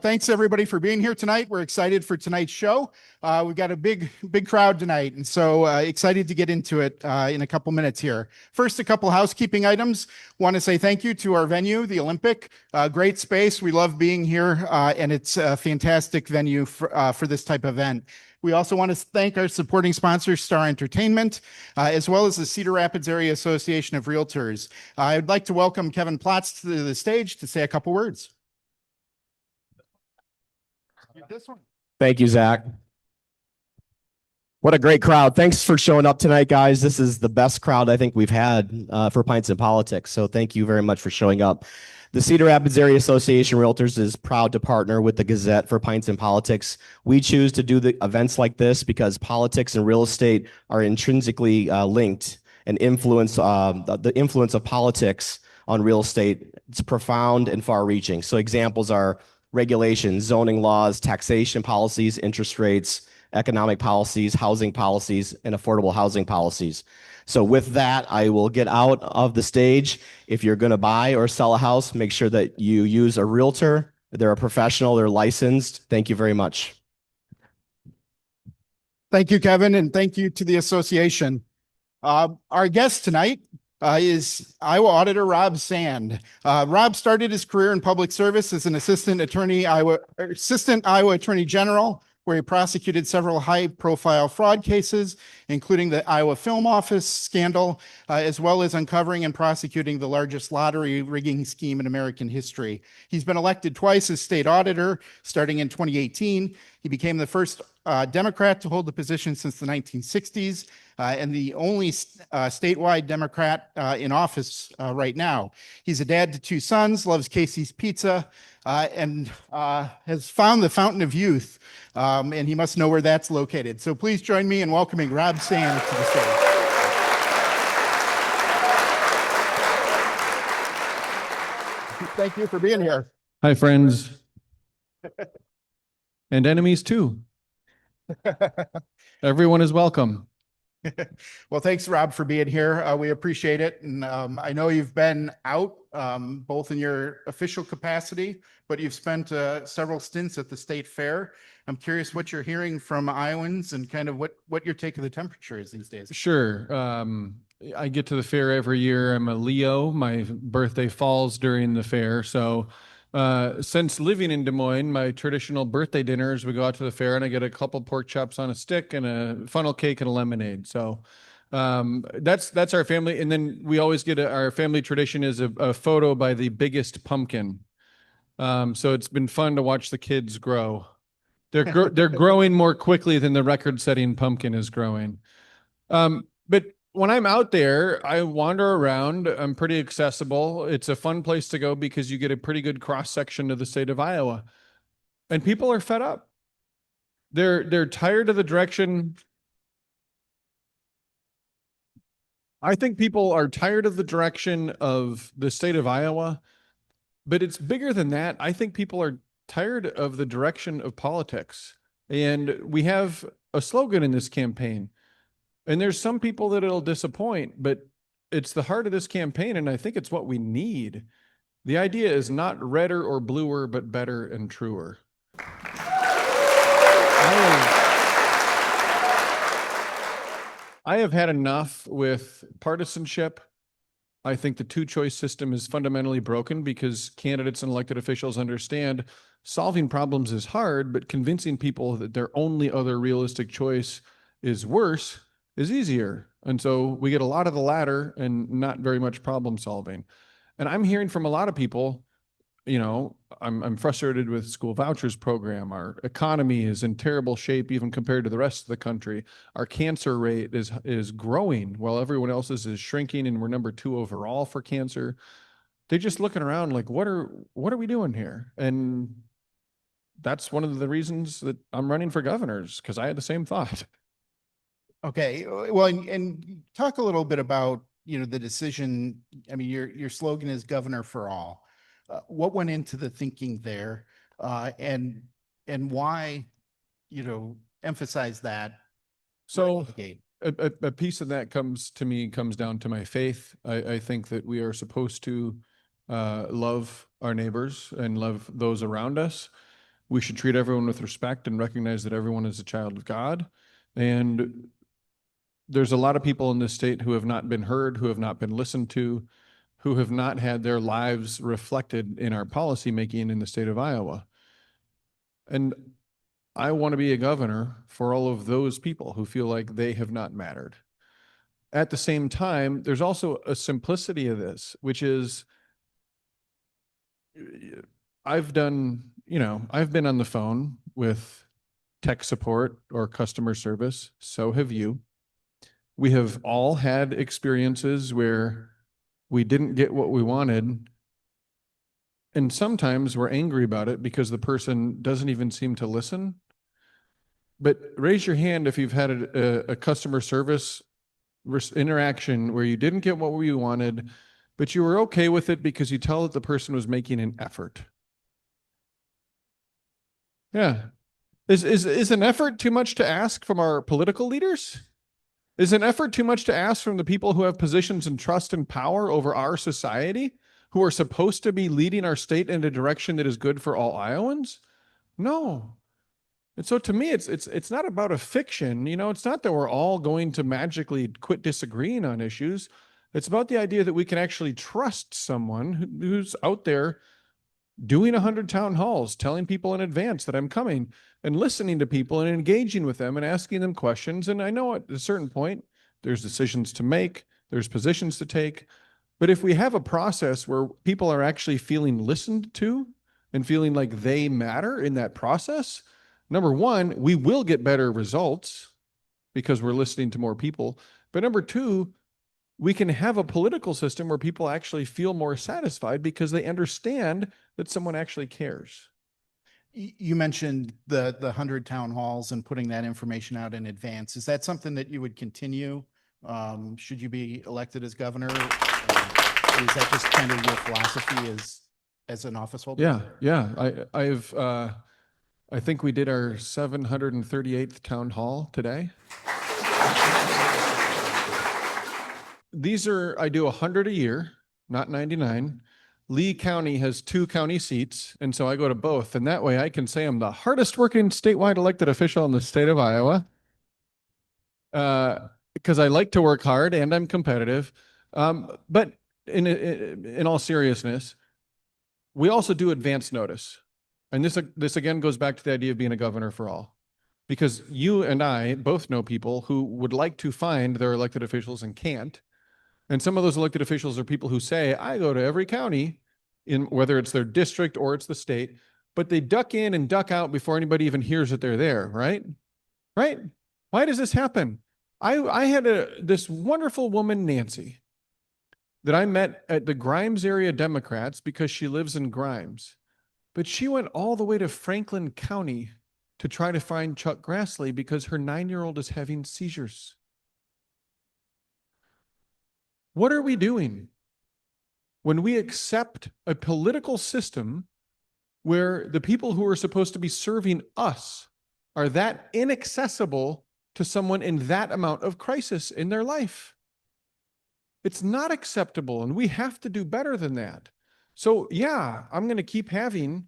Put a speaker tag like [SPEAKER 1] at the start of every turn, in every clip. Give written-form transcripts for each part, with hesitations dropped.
[SPEAKER 1] Thanks everybody for being here tonight. We're excited for tonight's show. We've got a big crowd tonight, and so excited to get into it in a couple minutes here. First, a couple housekeeping items. Want to say thank you to our venue, the Olympic. Great space. We love being here, and it's a fantastic venue for this type of event. We also want to thank our supporting sponsor, Star Entertainment, as well as the Cedar Rapids Area Association of Realtors. I'd like to welcome Kevin Plotz to the stage to say a couple words. This one.
[SPEAKER 2] Thank you, Zach. What a great crowd. Thanks for showing up tonight, guys. This is the best crowd I think we've had for Pints and Politics. So thank you very much for showing up. The Cedar Rapids Area Association of Realtors is proud to partner with the Gazette for Pints and Politics. We choose to do the events like this because politics and real estate are intrinsically linked, and the influence of politics on real estate, it's profound and far-reaching. So examples are regulations, zoning laws, taxation policies, interest rates, economic policies, housing policies, and affordable housing policies. So with that, I will get out of the stage. If you're going to buy or sell a house, make sure that you use a realtor. They're a professional, they're licensed. Thank you very much.
[SPEAKER 1] Thank you, Kevin, and thank you to the association. Our guest tonight is Iowa Auditor Rob Sand. Rob started his career in public service as an assistant Iowa Attorney General, where he prosecuted several high-profile fraud cases, including the Iowa Film Office scandal, as well as uncovering and prosecuting the largest lottery rigging scheme in American history. He's been elected twice as state auditor, starting in 2018. He became the first Democrat to hold the position since the 1960s, and the only statewide Democrat in office right now. He's a dad to two sons, loves Casey's Pizza, and has found the fountain of youth, and he must know where that's located. So please join me in welcoming Rob Sand to the stage. Thank you for being here.
[SPEAKER 3] Hi, friends. And enemies too. Everyone is welcome.
[SPEAKER 1] Well, thanks, Rob, for being here. We appreciate it. And I know you've been out both in your official capacity, but you've spent several stints at the state fair. I'm curious what you're hearing from Iowans and kind of what your take of the temperature is these days.
[SPEAKER 3] Sure. I get to the fair every year. I'm a Leo. My birthday falls during the fair. So since living in Des Moines, my traditional birthday dinners, we go out to the fair and I get a couple pork chops on a stick and a funnel cake and a lemonade. So that's our family. And then we always get our family tradition is a photo by the biggest pumpkin. So it's been fun to watch the kids grow. They're growing more quickly than the record-setting pumpkin is growing. But when I'm out there, I wander around. I'm pretty accessible. It's a fun place to go because you get a pretty good cross-section of the state of Iowa. And people are fed up. They're tired of the direction. I think people are tired of the direction of the state of Iowa, but it's bigger than that. I think people are tired of the direction of politics. And we have a slogan in this campaign. And there's some people that it'll disappoint, but it's the heart of this campaign, and I think it's what we need. The idea is not redder or bluer, but better and truer. I have had enough with partisanship. I think the two-choice system is fundamentally broken because candidates and elected officials understand solving problems is hard, but convincing people that their only other realistic choice is worse is easier. And so we get a lot of the latter and not very much problem solving. And I'm hearing from a lot of people, you know, I'm frustrated with school vouchers program. Our economy is in terrible shape, even compared to the rest of the country. Our cancer rate is growing while everyone else's is shrinking, and we're number 2 overall for cancer. They're just looking around like, what are we doing here? And that's one of the reasons that I'm running for governors, because I had the same thought.
[SPEAKER 1] Okay, well, and talk a little bit about, you know, the decision. I mean, your slogan is Governor for All. What went into the thinking there, and why, you know, emphasize that?
[SPEAKER 3] So a piece of that comes down to my faith. I think that we are supposed to love our neighbors and love those around us. We should treat everyone with respect and recognize that everyone is a child of God. And there's a lot of people in this state who have not been heard, who have not been listened to, who have not had their lives reflected in our policymaking in the state of Iowa. And I want to be a governor for all of those people who feel like they have not mattered. At the same time, there's also a simplicity of this, which is I've been on the phone with tech support or customer service. So have you. We have all had experiences where we didn't get what we wanted. And sometimes we're angry about it because the person doesn't even seem to listen. But raise your hand if you've had a customer service interaction where you didn't get what you wanted, but you were okay with it because you tell that the person was making an effort. Yeah. Is an effort too much to ask from our political leaders? Is an effort too much to ask from the people who have positions and trust and power over our society, who are supposed to be leading our state in a direction that is good for all Iowans? No. And so to me, it's not about a fiction. It's not that we're all going to magically quit disagreeing on issues. It's about the idea that we can actually trust someone who's out there doing 100 town halls, telling people in advance that I'm coming, and listening to people and engaging with them and asking them questions. And I know at a certain point, there's decisions to make, there's positions to take. But if we have a process where people are actually feeling listened to and feeling like they matter in that process, number one, we will get better results because we're listening to more people. But number two, we can have a political system where people actually feel more satisfied because they understand that someone actually cares.
[SPEAKER 1] You mentioned the 100 town halls and putting that information out in advance. Is that something that you would continue? Should you be elected as governor? Is that just kind of your philosophy as an office holder?
[SPEAKER 3] Yeah. I think we did our 738th town hall today. I do 100 a year, not 99. Lee County has 2 county seats, and so I go to both. And that way I can say I'm the hardest working statewide elected official in the state of Iowa. Because I like to work hard and I'm competitive. But in all seriousness, we also do advance notice. And this again goes back to the idea of being a governor for all. Because you and I both know people who would like to find their elected officials and can't. And some of those elected officials are people who say, I go to every county, whether it's their district or it's the state, but they duck in and duck out before anybody even hears that they're there, right? Right? Why does this happen? I had this wonderful woman, Nancy, that I met at the Grimes area Democrats because she lives in Grimes. But she went all the way to Franklin County to try to find Chuck Grassley because her 9-year-old is having seizures. What are we doing when we accept a political system where the people who are supposed to be serving us are that inaccessible to someone in that amount of crisis in their life? It's not acceptable, and we have to do better than that. So yeah, I'm going to keep having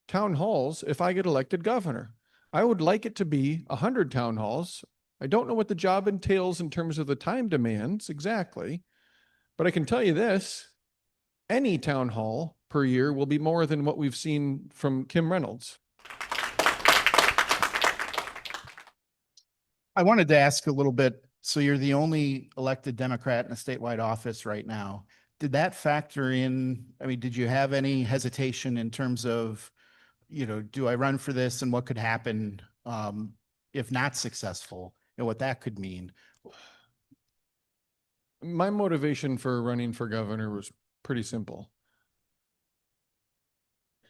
[SPEAKER 3] town halls if I get elected governor. I would like it to be 100 town halls. I don't know what the job entails in terms of the time demands exactly, but I can tell you this, any town hall per year will be more than what we've seen from Kim Reynolds.
[SPEAKER 1] I wanted to ask a little bit. So you're the only elected Democrat in a statewide office right now. Did that factor in? I mean, did you have any hesitation in terms of, do I run for this and what could happen if not successful and what that could mean?
[SPEAKER 3] My motivation for running for governor was pretty simple.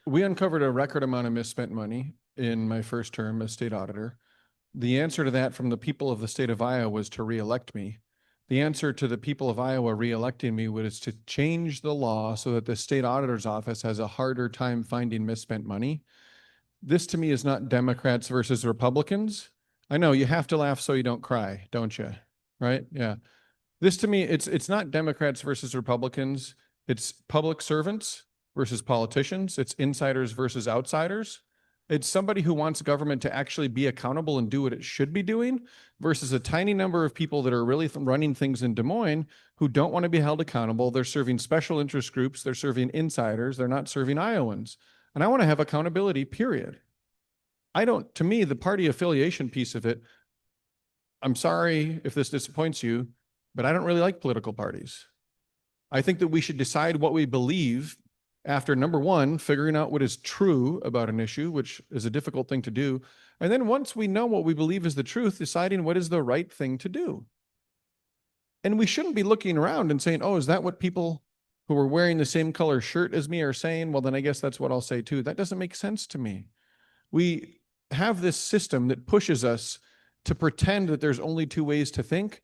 [SPEAKER 3] We uncovered a record amount of misspent money in my first term as state auditor. The answer to that from the people of the state of Iowa was to reelect me. The answer to the people of Iowa reelecting me was to change the law so that the state auditor's office has a harder time finding misspent money. This to me is not Democrats versus Republicans. I know you have to laugh so you don't cry, don't you? Right? Yeah. This to me, it's not Democrats versus Republicans. It's public servants versus politicians. It's insiders versus outsiders. It's somebody who wants government to actually be accountable and do what it should be doing versus a tiny number of people that are really running things in Des Moines who don't want to be held accountable. They're serving special interest groups. They're serving insiders. They're not serving Iowans. And I want to have accountability, period. To me, the party affiliation piece of it, I'm sorry if this disappoints you, but I don't really like political parties. I think that we should decide what we believe after, number one, figuring out what is true about an issue, which is a difficult thing to do. And then once we know what we believe is the truth, deciding what is the right thing to do. And we shouldn't be looking around and saying, oh, is that what people who are wearing the same color shirt as me are saying? Well, then I guess that's what I'll say too. That doesn't make sense to me. We have this system that pushes us to pretend that there's only two ways to think.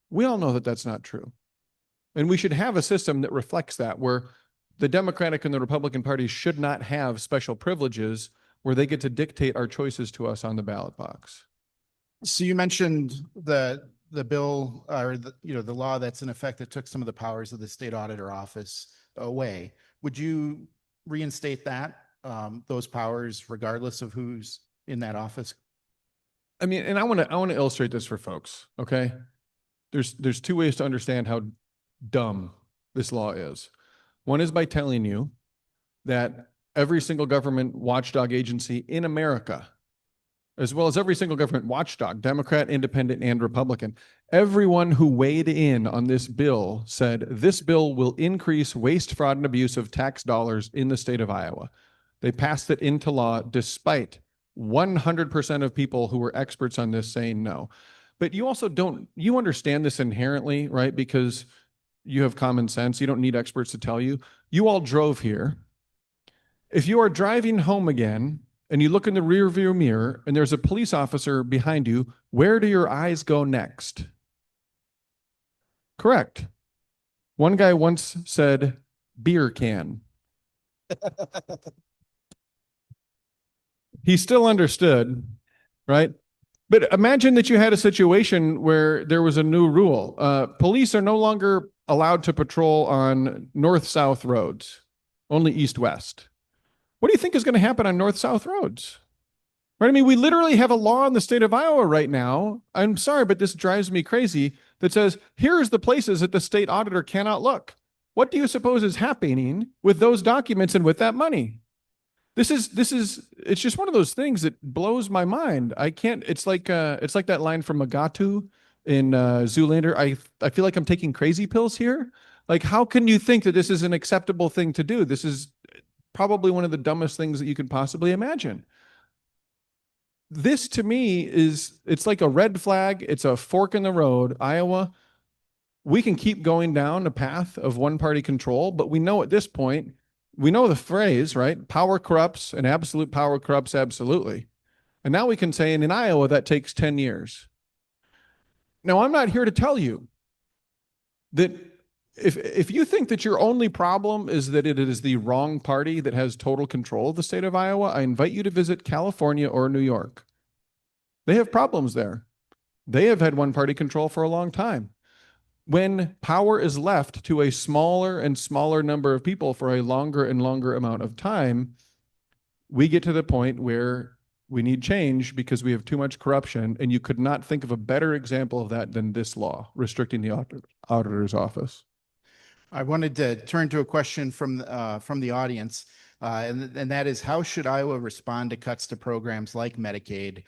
[SPEAKER 3] We all know that that's not true. And we should have a system that reflects that, where the Democratic and the Republican parties should not have special privileges where they get to dictate our choices to us on the ballot box.
[SPEAKER 1] So you mentioned the bill or the law that's in effect that took some of the powers of the state auditor office away. Would you reinstate that, those powers, regardless of who's in that office?
[SPEAKER 3] I mean, and I want to illustrate this for folks. Okay, there's two ways to understand how dumb this law is. One is by telling you that every single government watchdog agency in America, as well as every single government watchdog, Democrat, Independent, and Republican, everyone who weighed in on this bill said this bill will increase waste, fraud, and abuse of tax dollars in the state of Iowa. They passed it into law despite 100% of people who were experts on this saying no. But you also you understand this inherently, right? Because you have common sense. You don't need experts to tell you. You all drove here. If you are driving home again and you look in the rear view mirror and there's a police officer behind you, where do your eyes go next? Correct. One guy once said, beer can. He still understood, right? But imagine that you had a situation where there was a new rule. Police are no longer allowed to patrol on north-south roads, only east-west. What do you think is going to happen on north-south roads? Right? I mean, we literally have a law in the state of Iowa right now. I'm sorry, but this drives me crazy, that says, here's the places that the state auditor cannot look. What do you suppose is happening with those documents and with that money? It's just one of those things that blows my mind. I can't, it's like that line from Magatu in Zoolander. I feel like I'm taking crazy pills here. Like, how can you think that this is an acceptable thing to do? This is probably one of the dumbest things that you could possibly imagine. This to me it's like a red flag. It's a fork in the road. Iowa, we can keep going down the path of one party control, but we know at this point, we know the phrase, right? Power corrupts and absolute power corrupts absolutely. And now we can say, and in Iowa, that takes 10 years. Now, I'm not here to tell you that if you think that your only problem is that it is the wrong party that has total control of the state of Iowa, I invite you to visit California or New York. They have problems there. They have had one party control for a long time. When power is left to a smaller and smaller number of people for a longer and longer amount of time, we get to the point where we need change because we have too much corruption, and you could not think of a better example of that than this law, restricting the auditor's office.
[SPEAKER 1] I wanted to turn to a question from the audience, and that is, how should Iowa respond to cuts to programs like Medicaid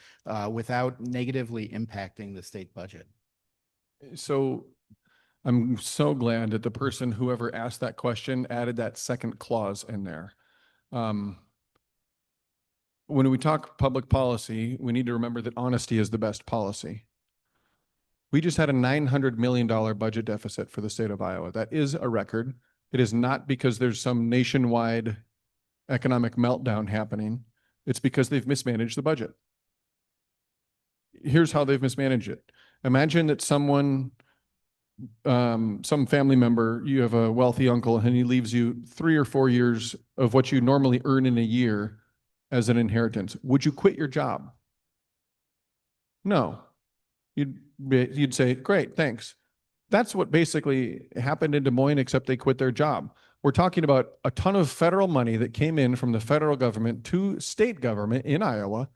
[SPEAKER 1] without negatively impacting the state budget?
[SPEAKER 3] So I'm so glad that the person, whoever asked that question, added that second clause in there. When we talk public policy, we need to remember that honesty is the best policy. We just had a $900 million budget deficit for the state of Iowa. That is a record. It is not because there's some nationwide economic meltdown happening. It's because they've mismanaged the budget. Here's how they've mismanaged it. Imagine that someone, some family member, you have a wealthy uncle and he leaves you 3 or 4 years of what you normally earn in a year as an inheritance. Would you quit your job? No. You'd say, great, thanks. That's what basically happened in Des Moines, except they quit their job. We're talking about a ton of federal money that came in from the federal government to state government in Iowa,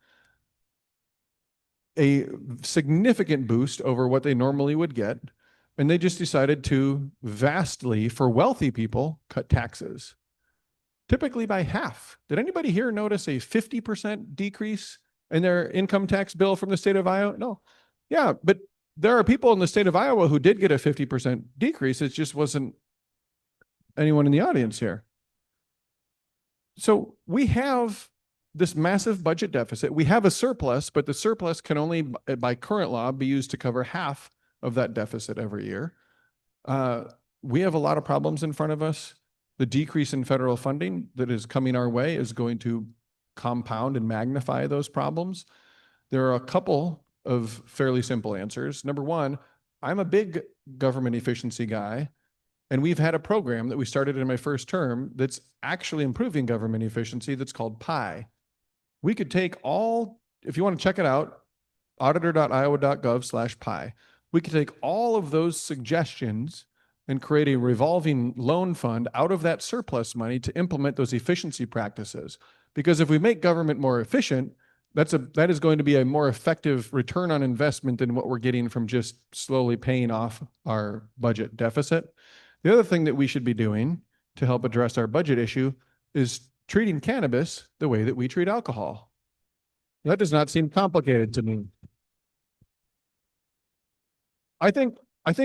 [SPEAKER 3] a significant boost over what they normally would get. And they just decided to vastly, for wealthy people, cut taxes, typically by half. Did anybody here notice a 50% decrease in their income tax bill from the state of Iowa? No. Yeah, but there are people in the state of Iowa who did get a 50% decrease. It just wasn't anyone in the audience here. So we have this massive budget deficit. We have a surplus, but the surplus can only, by current law, be used to cover half of that deficit every year. We have a lot of problems in front of us. The decrease in federal funding that is coming our way is going to compound and magnify those problems. There are a couple of fairly simple answers. Number one, I'm a big government efficiency guy, and we've had a program that we started in my first term that's actually improving government efficiency that's called PI. We could take all, if you want to check it out, auditor.iowa.gov/PI. We could take all of those suggestions and create a revolving loan fund out of that surplus money to implement those efficiency practices. Because if we make government more efficient, that is going to be a more effective return on investment than what we're getting from just slowly paying off our budget deficit. The other thing that we should be doing to help address our budget issue is treating cannabis the way that we treat alcohol. That does not seem complicated to me. I think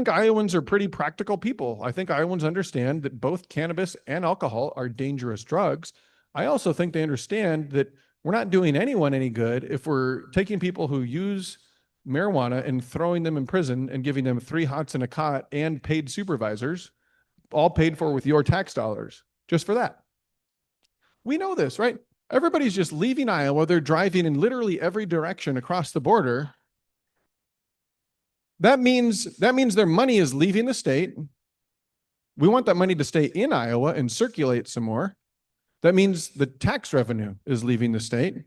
[SPEAKER 3] Iowans are pretty practical people. I think Iowans understand that both cannabis and alcohol are dangerous drugs. I also think they understand that we're not doing anyone any good if we're taking people who use marijuana and throwing them in prison and giving them 3 hots and a cot and paid supervisors, all paid for with your tax dollars, just for that. We know this, right? Everybody's just leaving Iowa. They're driving in literally every direction across the border. That means their money is leaving the state. We want that money to stay in Iowa and circulate some more. That means the tax revenue is leaving the state.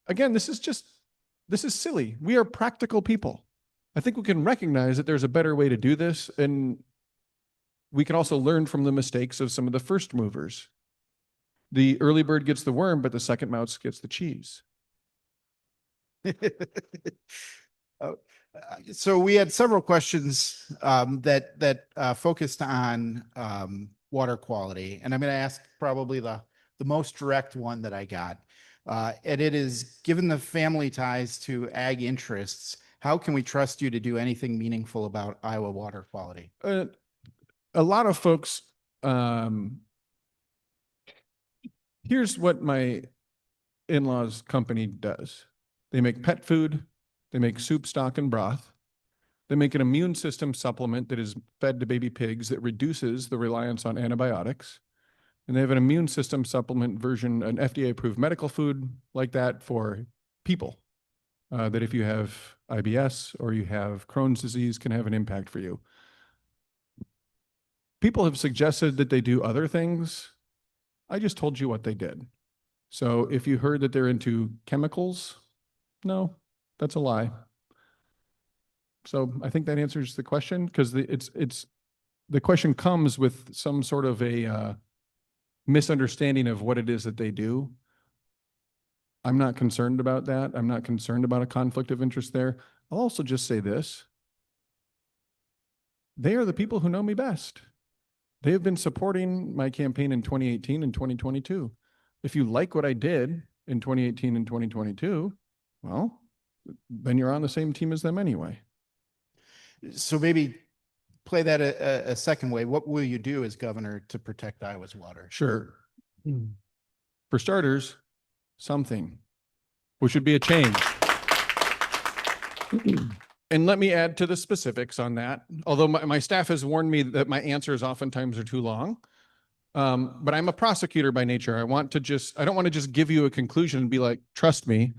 [SPEAKER 3] Again, this is silly. We are practical people. I think we can recognize that there's a better way to do this, and we can also learn from the mistakes of some of the first movers. The early bird gets the worm, but the second mouse gets the cheese.
[SPEAKER 1] So we had several questions that focused on water quality, and I'm going to ask probably the most direct one that I got, and it is, given the family ties to ag interests, how can we trust you to do anything meaningful about Iowa water quality?
[SPEAKER 3] A lot of folks, here's what my in-laws company does. They make pet food. They make soup, stock, and broth. They make an immune system supplement that is fed to baby pigs that reduces the reliance on antibiotics. And they have an immune system supplement version, an FDA-approved medical food like that for people, that if you have IBS or you have Crohn's disease can have an impact for you. People have suggested that they do other things. I just told you what they did. So if you heard that they're into chemicals, no, that's a lie. So I think that answers the question, because the question comes with some sort of a misunderstanding of what it is that they do. I'm not concerned about that. I'm not concerned about a conflict of interest there. I'll also just say this. They are the people who know me best. They have been supporting my campaign in 2018 and 2022. If you like what I did in 2018 and 2022, well, then you're on the same team as them anyway.
[SPEAKER 1] So maybe play that a second way. What will you do as governor to protect Iowa's water?
[SPEAKER 3] Sure. For starters, something, which would be a change. And let me add to the specifics on that. Although my staff has warned me that my answers oftentimes are too long. But I'm a prosecutor by nature. I don't want to just give you a conclusion and be like, trust me.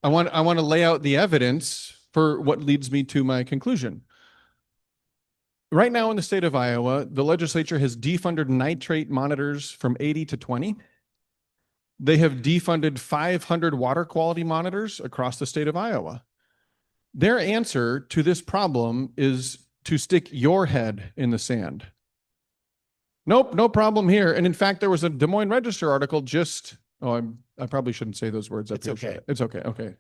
[SPEAKER 3] I want to lay out the evidence for what leads me to my conclusion. Right now in the state of Iowa, the legislature has defunded nitrate monitors from 80 to 20. They have defunded 500 water quality monitors across the state of Iowa. Their answer to this problem is to stick your head in the sand. Nope, no problem here. And in fact, there was a Des Moines Register article I probably shouldn't say those words.
[SPEAKER 1] It's okay.
[SPEAKER 3] It's okay. Okay.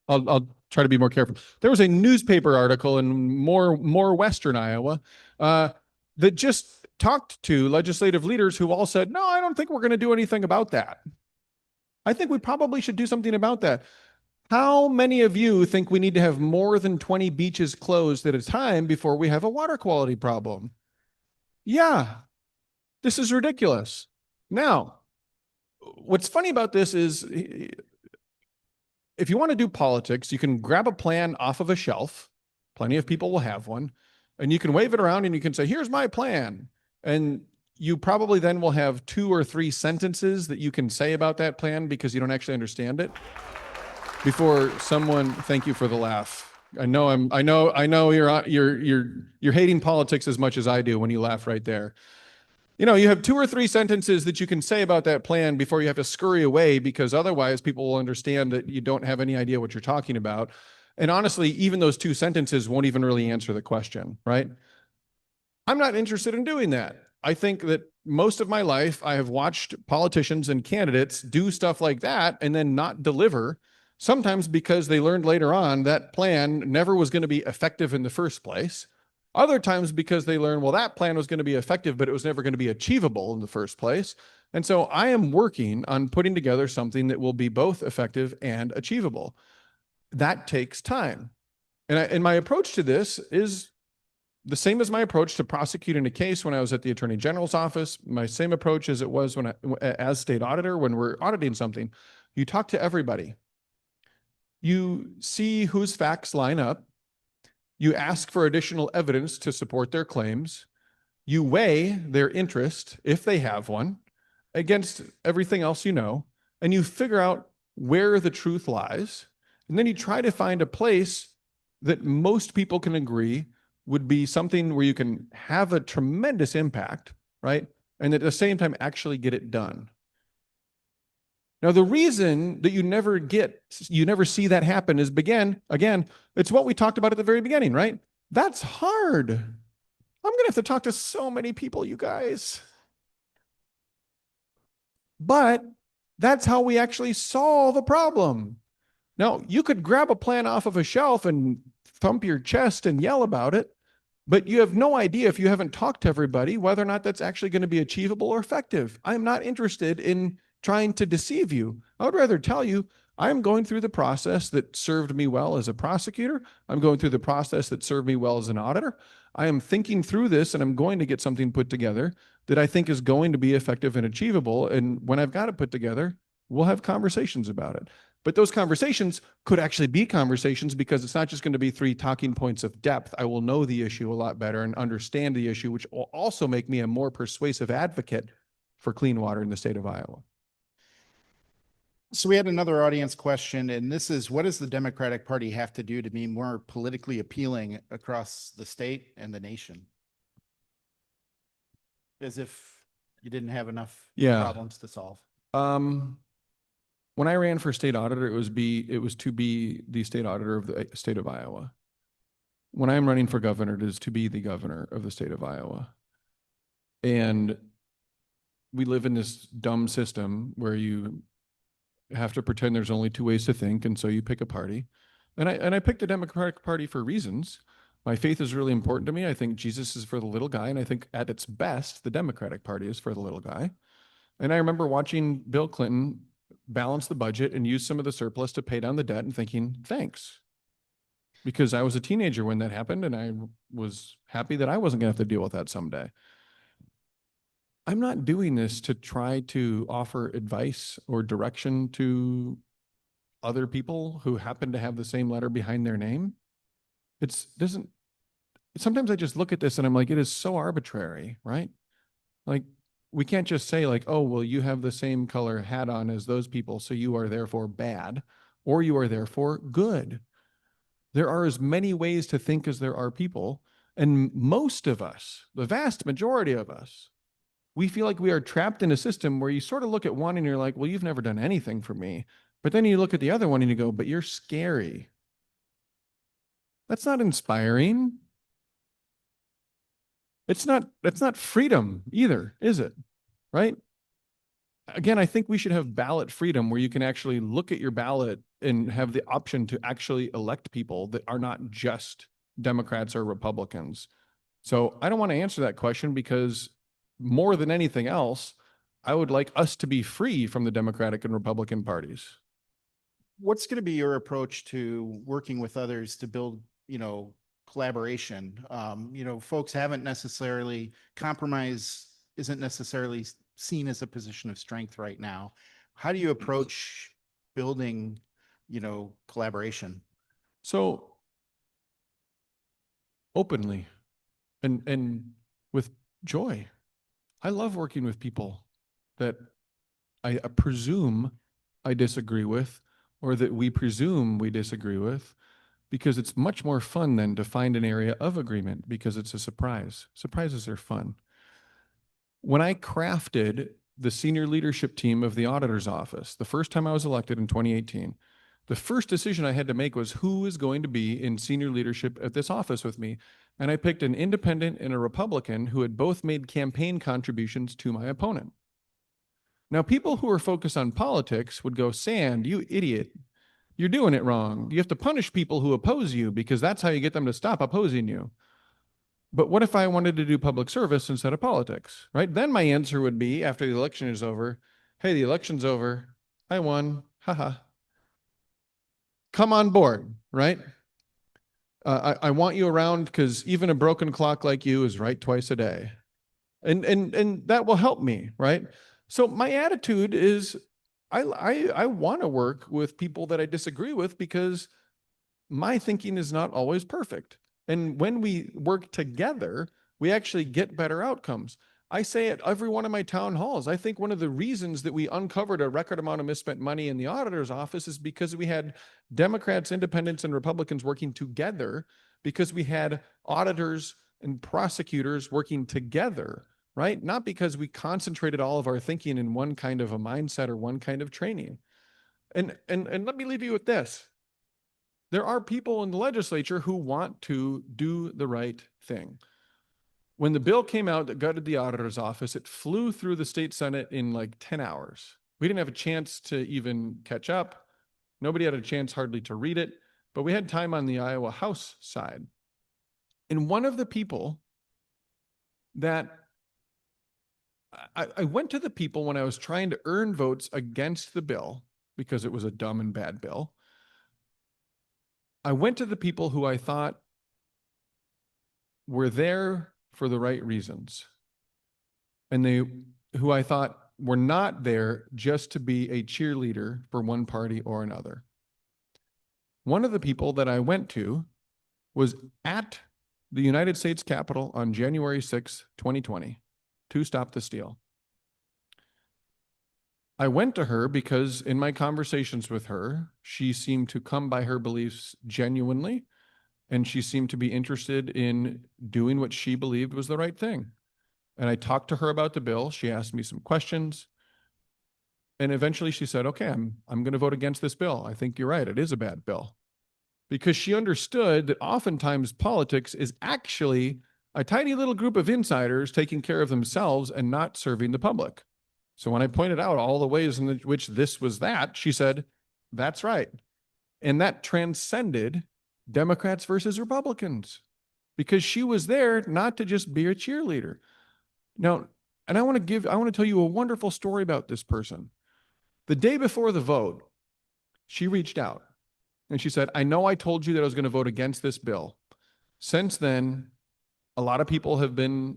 [SPEAKER 3] I'll try to be more careful. There was a newspaper article in more Western Iowa that just talked to legislative leaders who all said, no, I don't think we're going to do anything about that. I think we probably should do something about that. How many of you think we need to have more than 20 beaches closed at a time before we have a water quality problem? Yeah, this is ridiculous. Now, what's funny about this is if you want to do politics, you can grab a plan off of a shelf. Plenty of people will have one. And you can wave it around and you can say, here's my plan. And you probably then will have 2 or 3 sentences that you can say about that plan because you don't actually understand it. Before someone, thank you for the laugh. I know you're hating politics as much as I do when you laugh right there. You know, you have 2 or 3 sentences that you can say about that plan before you have to scurry away because otherwise people will understand that you don't have any idea what you're talking about. And honestly, even those 2 sentences won't even really answer the question, right? I'm not interested in doing that. I think that most of my life, I have watched politicians and candidates do stuff like that and then not deliver, sometimes because they learned later on that plan never was going to be effective in the first place. Other times because they learned, well, that plan was going to be effective, but it was never going to be achievable in the first place. And so I am working on putting together something that will be both effective and achievable. That takes time. And my approach to this is the same as my approach to prosecuting a case when I was at the Attorney General's office, my same approach as it was as state auditor, when we're auditing something. You talk to everybody. You see whose facts line up. You ask for additional evidence to support their claims. You weigh their interest, if they have one, against everything else you know, and you figure out where the truth lies. And then you try to find a place that most people can agree would be something where you can have a tremendous impact, right? And at the same time, actually get it done. Now, the reason that you never see that happen is, again, it's what we talked about at the very beginning, right? That's hard. I'm going to have to talk to so many people, you guys. But that's how we actually solve a problem. Now, you could grab a plan off of a shelf and thump your chest and yell about it, but you have no idea if you haven't talked to everybody whether or not that's actually going to be achievable or effective. I'm not interested in trying to deceive you. I would rather tell you I'm going through the process that served me well as a prosecutor. I'm going through the process that served me well as an auditor. I am thinking through this and I'm going to get something put together that I think is going to be effective and achievable. And when I've got it put together, we'll have conversations about it. But those conversations could actually be conversations because it's not just going to be 3 talking points of depth. I will know the issue a lot better and understand the issue, which will also make me a more persuasive advocate for clean water in the state of Iowa.
[SPEAKER 1] So we had another audience question, and this is, what does the Democratic Party have to do to be more politically appealing across the state and the nation? As if you didn't have enough problems to solve.
[SPEAKER 3] When I ran for state auditor, it was to be the state auditor of the state of Iowa. When I'm running for governor, it is to be the governor of the state of Iowa. And we live in this dumb system where you have to pretend there's only 2 ways to think, and so you pick a party. And I picked the Democratic Party for reasons. My faith is really important to me. I think Jesus is for the little guy, and I think at its best, the Democratic Party is for the little guy. And I remember watching Bill Clinton balance the budget and use some of the surplus to pay down the debt and thinking, thanks. Because I was a teenager when that happened, and I was happy that I wasn't going to have to deal with that someday. I'm not doing this to try to offer advice or direction to other people who happen to have the same letter behind their name. Sometimes I just look at this and I'm like, it is so arbitrary, right? Like, we can't just say like, oh, well, you have the same color hat on as those people, so you are therefore bad, or you are therefore good. There are as many ways to think as there are people. And most of us, the vast majority of us, we feel like we are trapped in a system where you sort of look at one and you're like, well, you've never done anything for me. But then you look at the other one and you go, but you're scary. That's not inspiring. That's not freedom either, is it? Right? Again, I think we should have ballot freedom where you can actually look at your ballot and have the option to actually elect people that are not just Democrats or Republicans. So I don't want to answer that question because more than anything else, I would like us to be free from the Democratic and Republican parties.
[SPEAKER 1] What's going to be your approach to working with others to build, collaboration? Folks haven't necessarily compromise isn't necessarily seen as a position of strength right now. How do you approach building, collaboration?
[SPEAKER 3] So openly and with joy. I love working with people that I presume I disagree with, or that we presume we disagree with, because it's much more fun than to find an area of agreement because it's a surprise. Surprises are fun. When I crafted the senior leadership team of the auditor's office, the first time I was elected in 2018, the first decision I had to make was who is going to be in senior leadership at this office with me. And I picked an independent and a Republican who had both made campaign contributions to my opponent. Now, people who are focused on politics would go, Sand, you idiot. You're doing it wrong. You have to punish people who oppose you because that's how you get them to stop opposing you. But what if I wanted to do public service instead of politics, right? Then my answer would be, after the election is over, hey, the election's over. I won. Haha. Come on board, right? I want you around because even a broken clock like you is right twice a day. And that will help me, right? So my attitude is I want to work with people that I disagree with because my thinking is not always perfect. And when we work together, we actually get better outcomes. I say at every one of my town halls, I think one of the reasons that we uncovered a record amount of misspent money in the auditor's office is because we had Democrats, independents, and Republicans working together, because we had auditors and prosecutors working together, right? Not because we concentrated all of our thinking in one kind of a mindset or one kind of training. And let me leave you with this. There are people in the legislature who want to do the right thing. When the bill came out that gutted the auditor's office, it flew through the state Senate in like 10 hours. We didn't have a chance to even catch up. Nobody had a chance hardly to read it, but we had time on the Iowa House side. And one of the people that I went to the people when I was trying to earn votes against the bill because it was a dumb and bad bill. I went to the people who I thought were there for the right reasons, and who I thought were not there just to be a cheerleader for one party or another. One of the people that I went to was at the United States Capitol on January 6, 2020, to stop the steal. I went to her because in my conversations with her, she seemed to come by her beliefs genuinely, and she seemed to be interested in doing what she believed was the right thing. And I talked to her about the bill. She asked me some questions. And eventually she said, okay, I'm going to vote against this bill. I think you're right. It is a bad bill. Because she understood that oftentimes politics is actually a tiny little group of insiders taking care of themselves and not serving the public. So when I pointed out all the ways in which this was that, she said, that's right. And that transcended Democrats versus Republicans, because she was there not to just be a cheerleader. Now, and I want to tell you a wonderful story about this person. The day before the vote, she reached out and she said, I know I told you that I was going to vote against this bill. Since then, a lot of people have been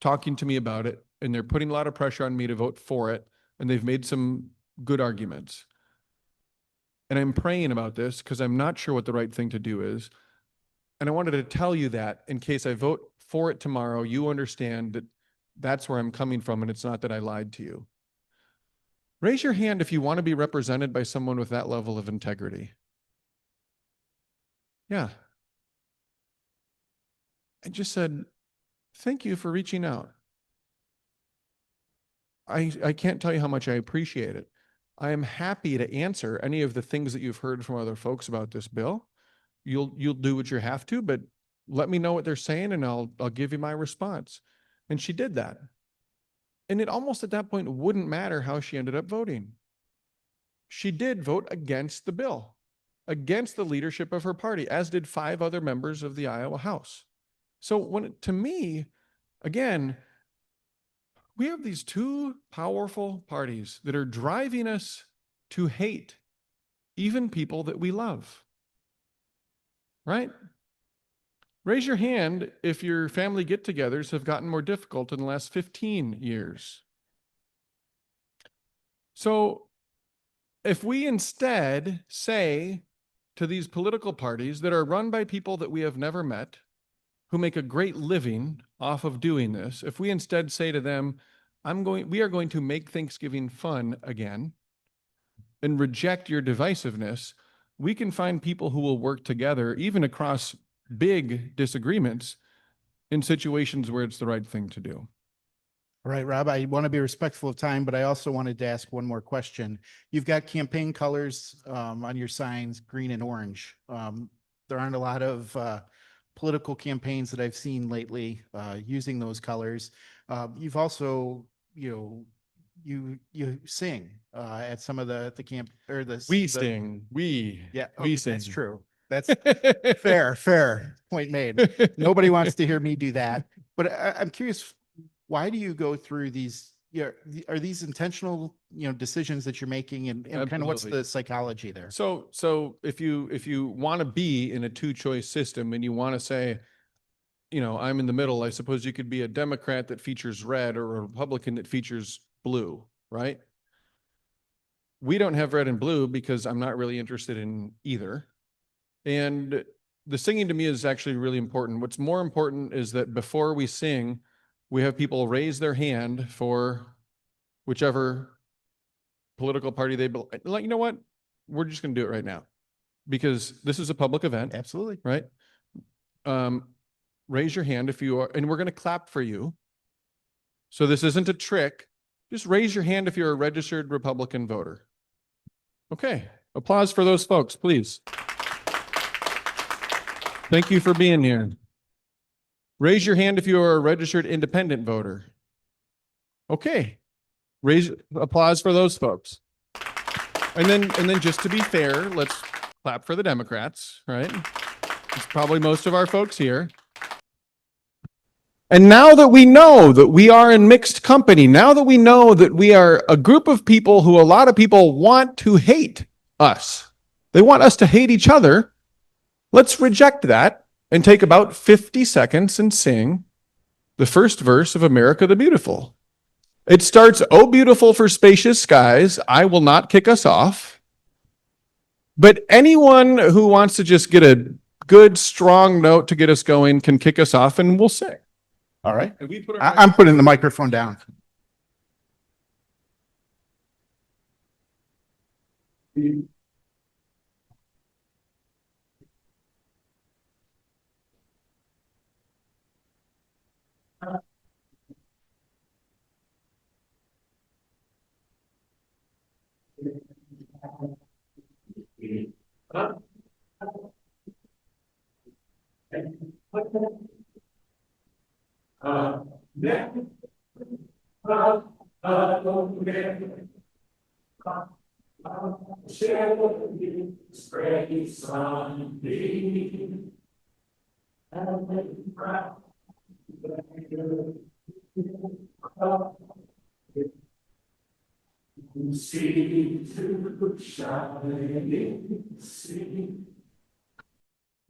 [SPEAKER 3] talking to me about it, and they're putting a lot of pressure on me to vote for it, and they've made some good arguments. And I'm praying about this because I'm not sure what the right thing to do is. And I wanted to tell you that in case I vote for it tomorrow, you understand that that's where I'm coming from, and it's not that I lied to you. Raise your hand if you want to be represented by someone with that level of integrity. Yeah. I just said, thank you for reaching out. I can't tell you how much I appreciate it. I am happy to answer any of the things that you've heard from other folks about this bill. You'll do what you have to, but let me know what they're saying and I'll give you my response. And she did that. And it almost at that point wouldn't matter how she ended up voting. She did vote against the bill, against the leadership of her party, as did 5 other members of the Iowa House. So to me, again, we have these 2 powerful parties that are driving us to hate even people that we love. Right? Raise your hand if your family get-togethers have gotten more difficult in the last 15 years. So if we instead say to these political parties that are run by people that we have never met, who make a great living off of doing this, if we instead say to them, we are going to make Thanksgiving fun again and reject your divisiveness, we can find people who will work together, even across big disagreements, in situations where it's the right thing to do.
[SPEAKER 1] All right, Rob, I want to be respectful of time, but I also wanted to ask one more question. You've got campaign colors on your signs, green and orange. There aren't a lot of political campaigns that I've seen lately using those colors. You've also, you sing at some of the camp or the
[SPEAKER 3] sing.
[SPEAKER 1] Yeah,
[SPEAKER 3] we
[SPEAKER 1] okay,
[SPEAKER 3] sing.
[SPEAKER 1] That's true. That's fair. Point made. Nobody wants to hear me do that. But I'm curious, why do you go through these? Are these intentional, decisions that you're making, and kind of what's the psychology there?
[SPEAKER 3] So if you want to be in a 2-choice system and you want to say, I'm in the middle, I suppose you could be a Democrat that features red or a Republican that features blue, right? We don't have red and blue because I'm not really interested in either. And the singing to me is actually really important. What's more important is that before we sing, we have people raise their hand for whichever political party they belong. Like, you know what? We're just going to do it right now because this is a public event.
[SPEAKER 1] Absolutely.
[SPEAKER 3] Right? Raise your hand if you are, and we're going to clap for you. So this isn't a trick. Just raise your hand if you're a registered Republican voter. Okay. Applause for those folks, please. Thank you for being here. Raise your hand if you are a registered independent voter. Okay. Applause for those folks. And then just to be fair, let's clap for the Democrats, right? It's probably most of our folks here. And now that we know that we are in mixed company, now that we know that we are a group of people who a lot of people want to hate us, they want us to hate each other, let's reject that and take about 50 seconds and sing the first verse of America the Beautiful. It starts, "Oh, beautiful for spacious skies, I will not kick us off." But anyone who wants to just get a good, strong note to get us going can kick us off and we'll sing.
[SPEAKER 1] All right.
[SPEAKER 3] And we put
[SPEAKER 1] I'm putting the microphone down.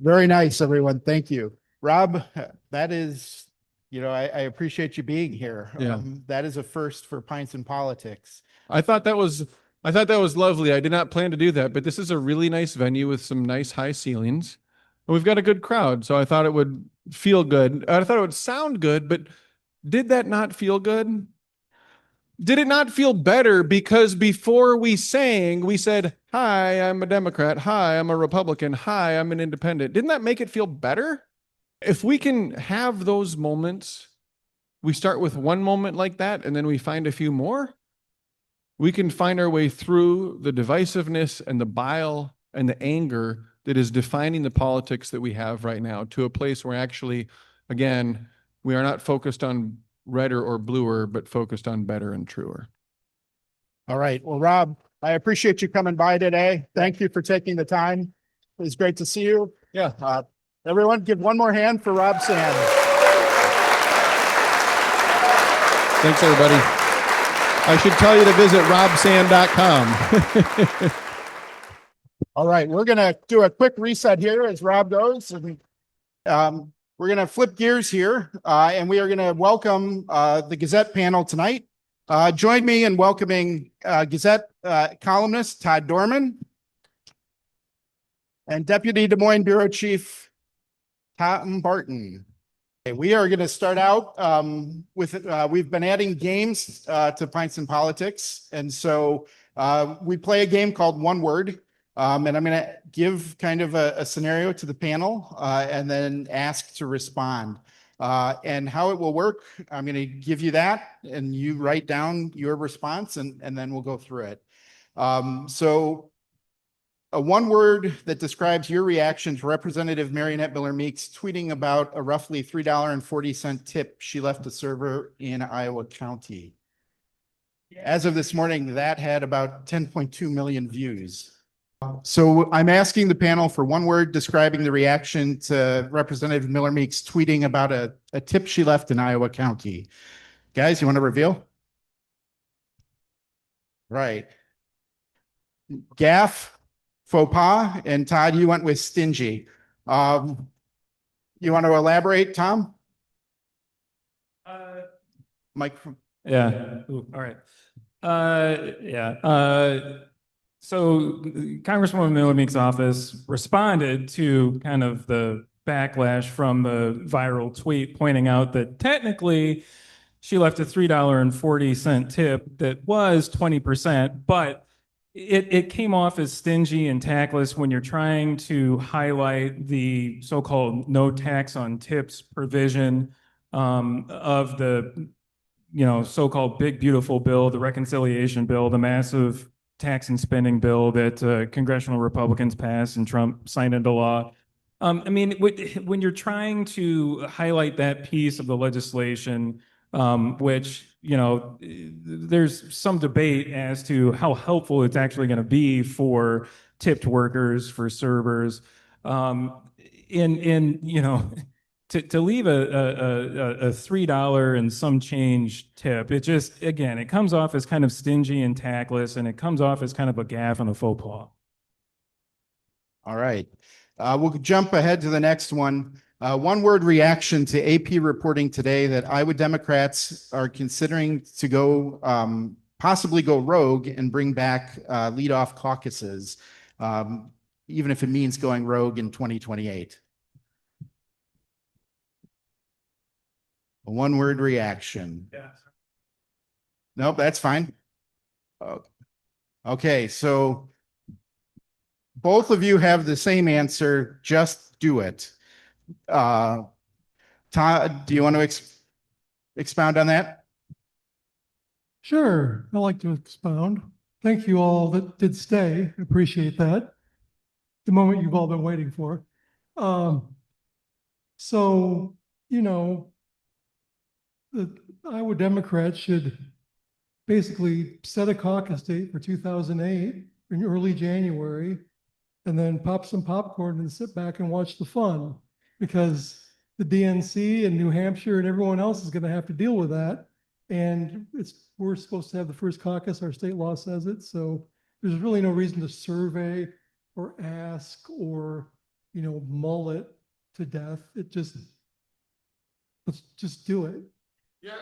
[SPEAKER 1] Very nice, everyone. Thank you. Rob, that is, I appreciate you being here.
[SPEAKER 3] Yeah.
[SPEAKER 1] That is a first for Pints and Politics.
[SPEAKER 3] I thought that was lovely. I did not plan to do that, but this is a really nice venue with some nice high ceilings. And we've got a good crowd, so I thought it would feel good. I thought it would sound good, but did that not feel good? Did it not feel better because before we sang, we said, "Hi, I'm a Democrat. Hi, I'm a Republican. Hi, I'm an independent." Didn't that make it feel better? If we can have those moments, we start with one moment like that, and then we find a few more, we can find our way through the divisiveness and the bile and the anger that is defining the politics that we have right now to a place where actually, again, we are not focused on redder or bluer, but focused on better and truer.
[SPEAKER 1] All right. Well, Rob, I appreciate you coming by today. Thank you for taking the time. It was great to see you.
[SPEAKER 3] Yeah.
[SPEAKER 1] Everyone, give one more hand for Rob Sand.
[SPEAKER 3] Thanks, everybody. I should tell you to visit robsand.com.
[SPEAKER 1] All right. We're going to do a quick reset here as Rob goes. And, we're going to flip gears here, and we are going to welcome the Gazette panel tonight. Join me in welcoming Gazette columnist Todd Dorman and Deputy Des Moines Bureau Chief Tom Barton. Okay, we are going to start out with, we've been adding games to Pints and Politics. And so we play a game called One Word. And I'm going to give kind of a scenario to the panel and then ask to respond. And how it will work, I'm going to give you that and you write down your response and then we'll go through it. So a one word that describes your reaction to Representative Marionette Miller Meeks tweeting about a roughly $3.40 tip she left a server in Iowa County. As of this morning, that had about 10.2 million views. So I'm asking the panel for one word describing the reaction to Representative Miller Meeks tweeting about a tip she left in Iowa County. Guys, you want to reveal? Right. Gaff, faux pas, and Todd, you went with stingy. You want to elaborate, Tom? Mike.
[SPEAKER 4] Yeah. Ooh, all right. So Congresswoman Miller Meeks' office responded to kind of the backlash from the viral tweet pointing out that technically she left a $3.40 tip that was 20%, but it came off as stingy and tactless when you're trying to highlight the so-called no tax on tips provision of the so-called big beautiful bill, the reconciliation bill, the massive tax and spending bill that congressional Republicans passed and Trump signed into law. I mean, when you're trying to highlight that piece of the legislation, which, there's some debate as to how helpful it's actually going to be for tipped workers, for servers, to leave a $3 and some change tip, it just, again, it comes off as kind of stingy and tactless, and it comes off as kind of a gaffe and a faux pas.
[SPEAKER 1] All right. We'll jump ahead to the next one. One word reaction to AP reporting today that Iowa Democrats are considering to go, possibly go rogue and bring back leadoff caucuses, even if it means going rogue in 2028. A one-word reaction.
[SPEAKER 4] Yeah.
[SPEAKER 1] Nope, that's fine. Okay, so both of you have the same answer. Just do it. Todd, do you want to expound on that?
[SPEAKER 5] Sure, I'd like to expound. Thank you all that did stay. Appreciate that. The moment you've all been waiting for. The Iowa Democrats should basically set a caucus date for 2008 in early January, and then pop some popcorn and sit back and watch the fun, because the DNC and New Hampshire and everyone else is going to have to deal with that. And we're supposed to have the first caucus. Our state law says it. So there's really no reason to survey or ask or, mull it to death. Let's just do it.
[SPEAKER 4] Yeah.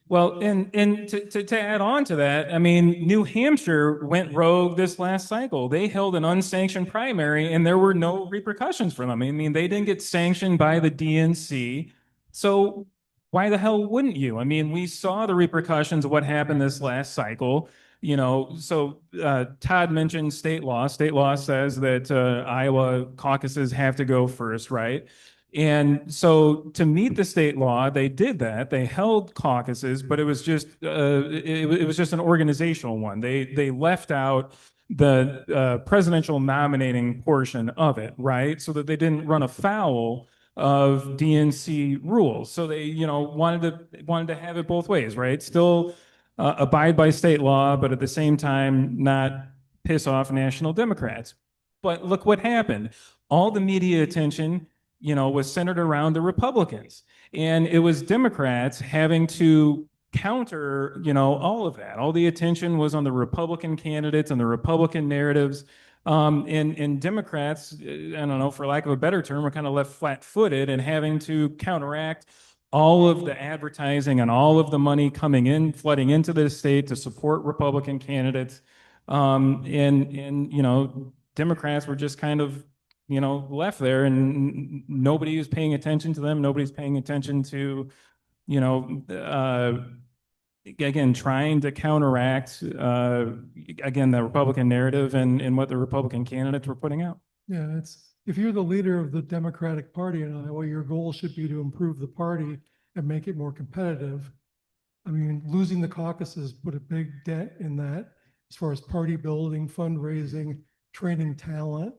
[SPEAKER 4] Well, and to add on to that, I mean, New Hampshire went rogue this last cycle. They held an unsanctioned primary and there were no repercussions for them. I mean, they didn't get sanctioned by the DNC. So why the hell wouldn't you? I mean, we saw the repercussions of what happened this last cycle. Todd mentioned state law. State law says that Iowa caucuses have to go first, right? And so to meet the state law, they did that. They held caucuses, but it was just an organizational one. They left out the presidential nominating portion of it, right? So that they didn't run afoul of DNC rules. So they, wanted to have it both ways, right? Still abide by state law, but at the same time not piss off national Democrats. But look what happened. All the media attention, was centered around the Republicans. And it was Democrats having to counter, all of that. All the attention was on the Republican candidates and the Republican narratives. And Democrats, I don't know, for lack of a better term, were kind of left flat-footed and having to counteract all of the advertising and all of the money coming in, flooding into the state to support Republican candidates. Democrats were just kind of, left there, and nobody was paying attention to them. Nobody's paying attention to, again, trying to counteract, again, the Republican narrative and what the Republican candidates were putting out.
[SPEAKER 5] Yeah, if you're the leader of the Democratic Party in Iowa, your goal should be to improve the party and make it more competitive. I mean, losing the caucuses put a big dent in that as far as party building, fundraising, training talent.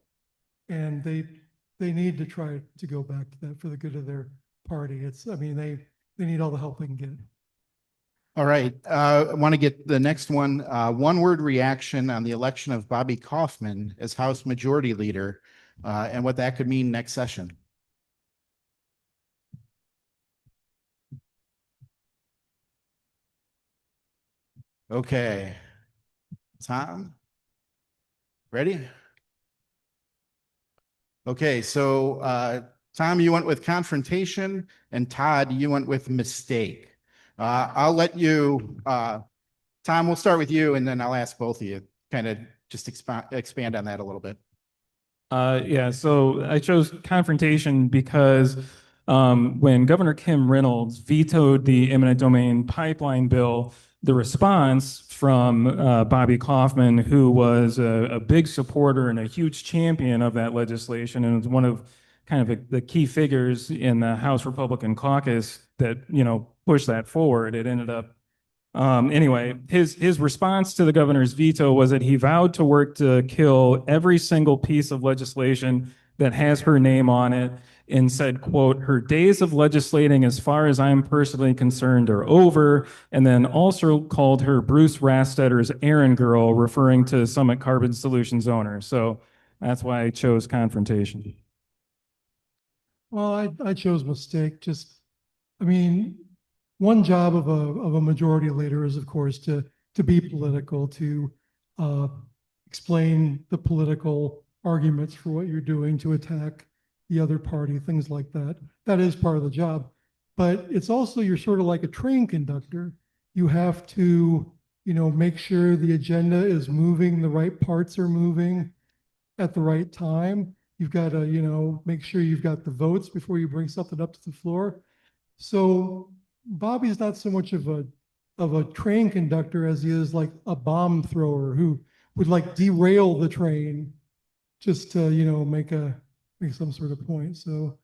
[SPEAKER 5] And they need to try to go back to that for the good of their party. They need all the help they can get.
[SPEAKER 1] All right. I want to get the next one. One word reaction on the election of Bobby Kaufman as House Majority Leader and what that could mean next session. Okay. Tom, ready? Okay. So Tom, you went with confrontation, and Todd, you went with mistake. I'll let you, Tom, we'll start with you, and then I'll ask both of you, kind of just expand on that a little bit.
[SPEAKER 4] Yeah, so I chose confrontation because when Governor Kim Reynolds vetoed the eminent domain pipeline bill, the response from Bobby Kaufman, who was a big supporter and a huge champion of that legislation, and was one of kind of the key figures in the House Republican caucus that, pushed that forward. It ended up, anyway, his response to the governor's veto was that he vowed to work to kill every single piece of legislation that has her name on it, and said, quote, "Her days of legislating, as far as I'm personally concerned, are over," and then also called her Bruce Rastetter's errand girl, referring to Summit Carbon Solutions owner. So that's why I chose confrontation.
[SPEAKER 5] Well, I chose mistake. One job of a majority leader is, of course, to be political, to explain the political arguments for what you're doing, to attack the other party, things like that. That is part of the job. But it's also, you're sort of like a train conductor. You have to, make sure the agenda is moving, the right parts are moving at the right time. You've got to, make sure you've got the votes before you bring something up to the floor. So Bobby's not so much of a train conductor as he is like a bomb thrower who would like derail the train just to, make some sort of point. So,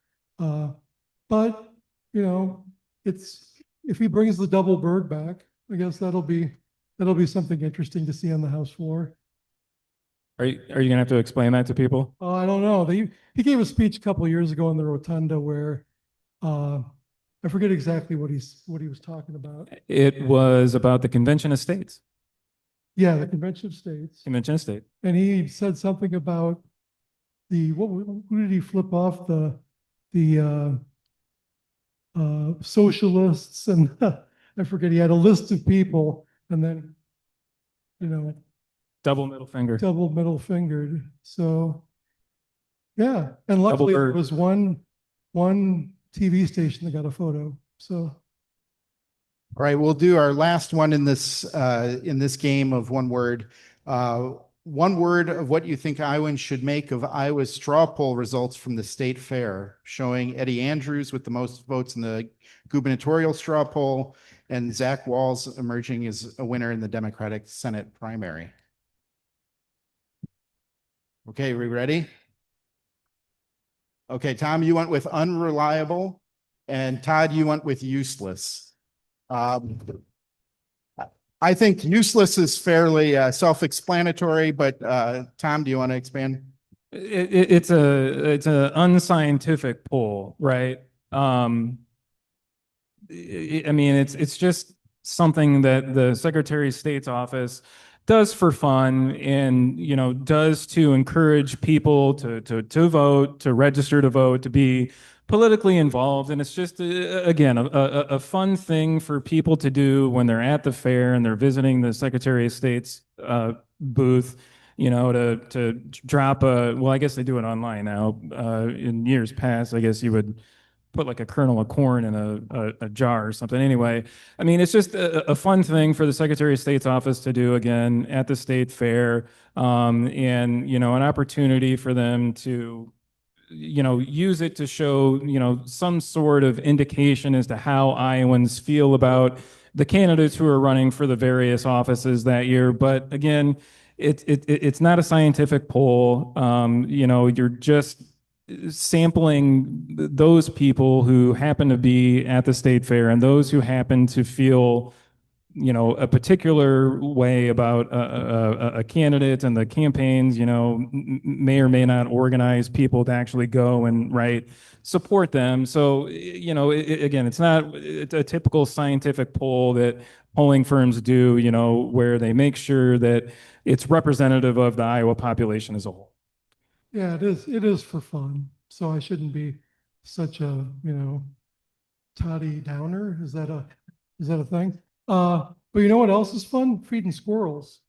[SPEAKER 5] but if he brings the double bird back, I guess that'll be something interesting to see on the House floor.
[SPEAKER 4] Are you gonna have to explain that to people?
[SPEAKER 5] Oh, I don't know. He gave a speech a couple of years ago in the rotunda where I forget exactly what he was talking about.
[SPEAKER 4] It was about the Convention of States.
[SPEAKER 5] Yeah, the Convention of States.
[SPEAKER 4] Convention of States.
[SPEAKER 5] And he said something about who did he flip off? The socialists, and I forget, he had a list of people, and then
[SPEAKER 4] Double middle finger.
[SPEAKER 5] double middle fingered. So yeah, and luckily there was one TV station that got a photo. So
[SPEAKER 1] All right, we'll do our last one in this game of one word. One word of what you think Iowans should make of Iowa's straw poll results from the state fair, showing Eddie Andrews with the most votes in the gubernatorial straw poll and Zach Walz emerging as a winner in the Democratic Senate primary. Okay, we ready? Okay, Tom, you went with unreliable, and Todd, you went with useless. I I think useless is fairly self-explanatory, but Tom, do you want to expand?
[SPEAKER 4] It's a unscientific poll, right? I mean, it's just something that the Secretary of State's office does for fun, and does to encourage people to vote, to register to vote, to be politically involved. And it's just again a fun thing for people to do when they're at the fair and they're visiting the Secretary of State's booth. To drop well, I guess they do it online now. In years past, I guess you would put like a kernel of corn in a jar or something. Anyway, I mean, it's just a fun thing for the Secretary of State's office to do again at the state fair, and an opportunity for them to use it to show some sort of indication as to how Iowans feel about the candidates who are running for the various offices that year. But again, it's not a scientific poll. You're just sampling those people who happen to be at the state fair and those who happen to feel a particular way about a candidate, and the campaigns may or may not organize people to actually go and support them. So again, it's not a typical scientific poll that polling firms do, where they make sure that it's representative of the Iowa population as a whole.
[SPEAKER 5] Yeah, it is. It is for fun. So I shouldn't be such a, toddy downer. Is that a thing? But you know what else is fun? Feeding squirrels.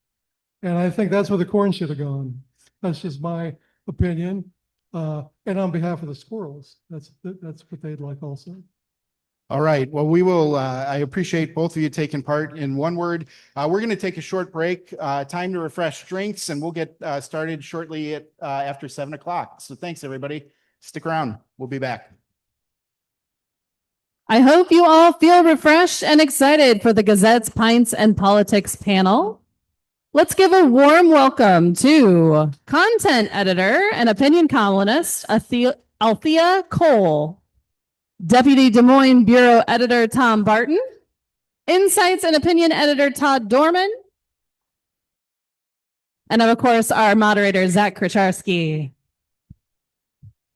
[SPEAKER 5] And I think that's where the corn should have gone. That's just my opinion. And on behalf of the squirrels, that's what they'd like also.
[SPEAKER 1] All right. Well, we will, I appreciate both of you taking part in one word. We're going to take a short break, time to refresh drinks, and we'll get started shortly at after 7 o'clock. So thanks, everybody. Stick around. We'll be back.
[SPEAKER 6] I hope you all feel refreshed and excited for the Gazette's Pints and Politics panel. Let's give a warm welcome to content editor and opinion columnist Althea Cole, Deputy Des Moines Bureau Editor Tom Barton, Insights and Opinion Editor Todd Dorman, and of course, our moderator, Zack Kucharski.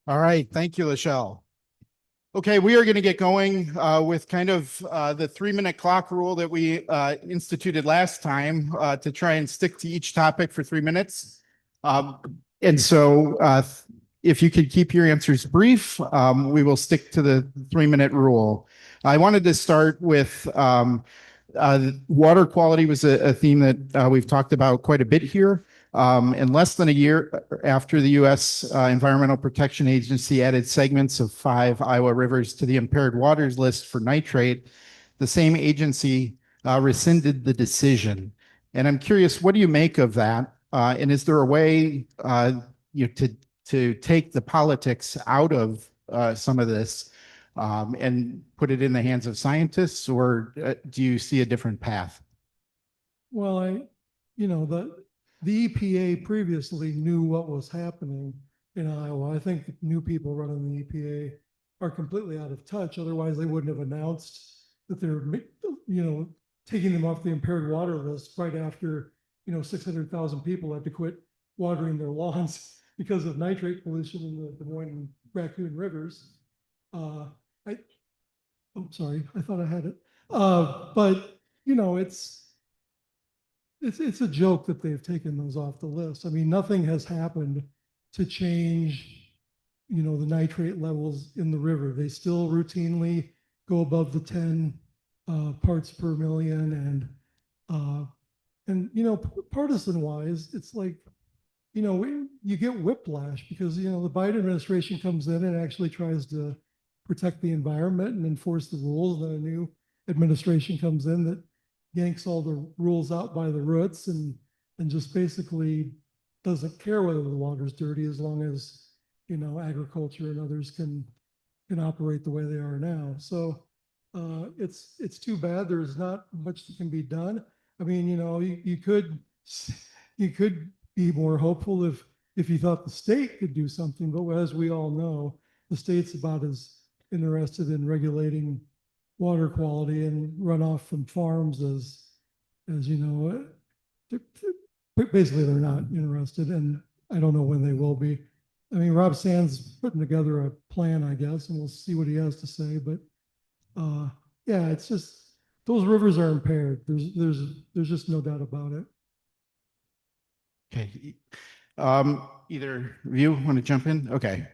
[SPEAKER 1] All right. Thank you, Lachelle. Okay, we are going to get going with kind of the 3-minute clock rule that we instituted last time to try and stick to each topic for 3 minutes. And so if you could keep your answers brief, we will stick to the 3-minute rule. I wanted to start with water quality was a theme that we've talked about quite a bit here. And less than a year after the U.S. Environmental Protection Agency added segments of 5 Iowa rivers to the impaired waters list for nitrate, the same agency rescinded the decision. And I'm curious, what do you make of that? And is there a way to take the politics out of some of this and put it in the hands of scientists, or do you see a different path?
[SPEAKER 5] Well, the EPA previously knew what was happening in Iowa. I think the new people running the EPA are completely out of touch. Otherwise, they wouldn't have announced that they're, taking them off the impaired water list right after, 600,000 people had to quit watering their lawns because of nitrate pollution in the Des Moines and Raccoon rivers. I'm sorry, I thought I had it. But it's a joke that they've taken those off the list. I mean, nothing has happened to change, the nitrate levels in the river. They still routinely go above the 10 parts per million, and partisan wise, it's like, you get whiplash because the Biden administration comes in and actually tries to protect the environment and enforce the rules. Then a new administration comes in that yanks all the rules out by the roots and just basically doesn't care whether the water's dirty as long as agriculture and others can operate the way they are now. So it's too bad. There's not much that can be done. I mean, you could be more hopeful if you thought the state could do something, but as we all know, the state's about as interested in regulating water quality and runoff from farms as you know, basically they're not interested, and I don't know when they will be. I mean, Rob Sands putting together a plan, I guess, and we'll see what he has to say. But yeah, it's just those rivers are impaired. There's just no doubt about it.
[SPEAKER 1] Okay. Either of you want to jump in? Okay.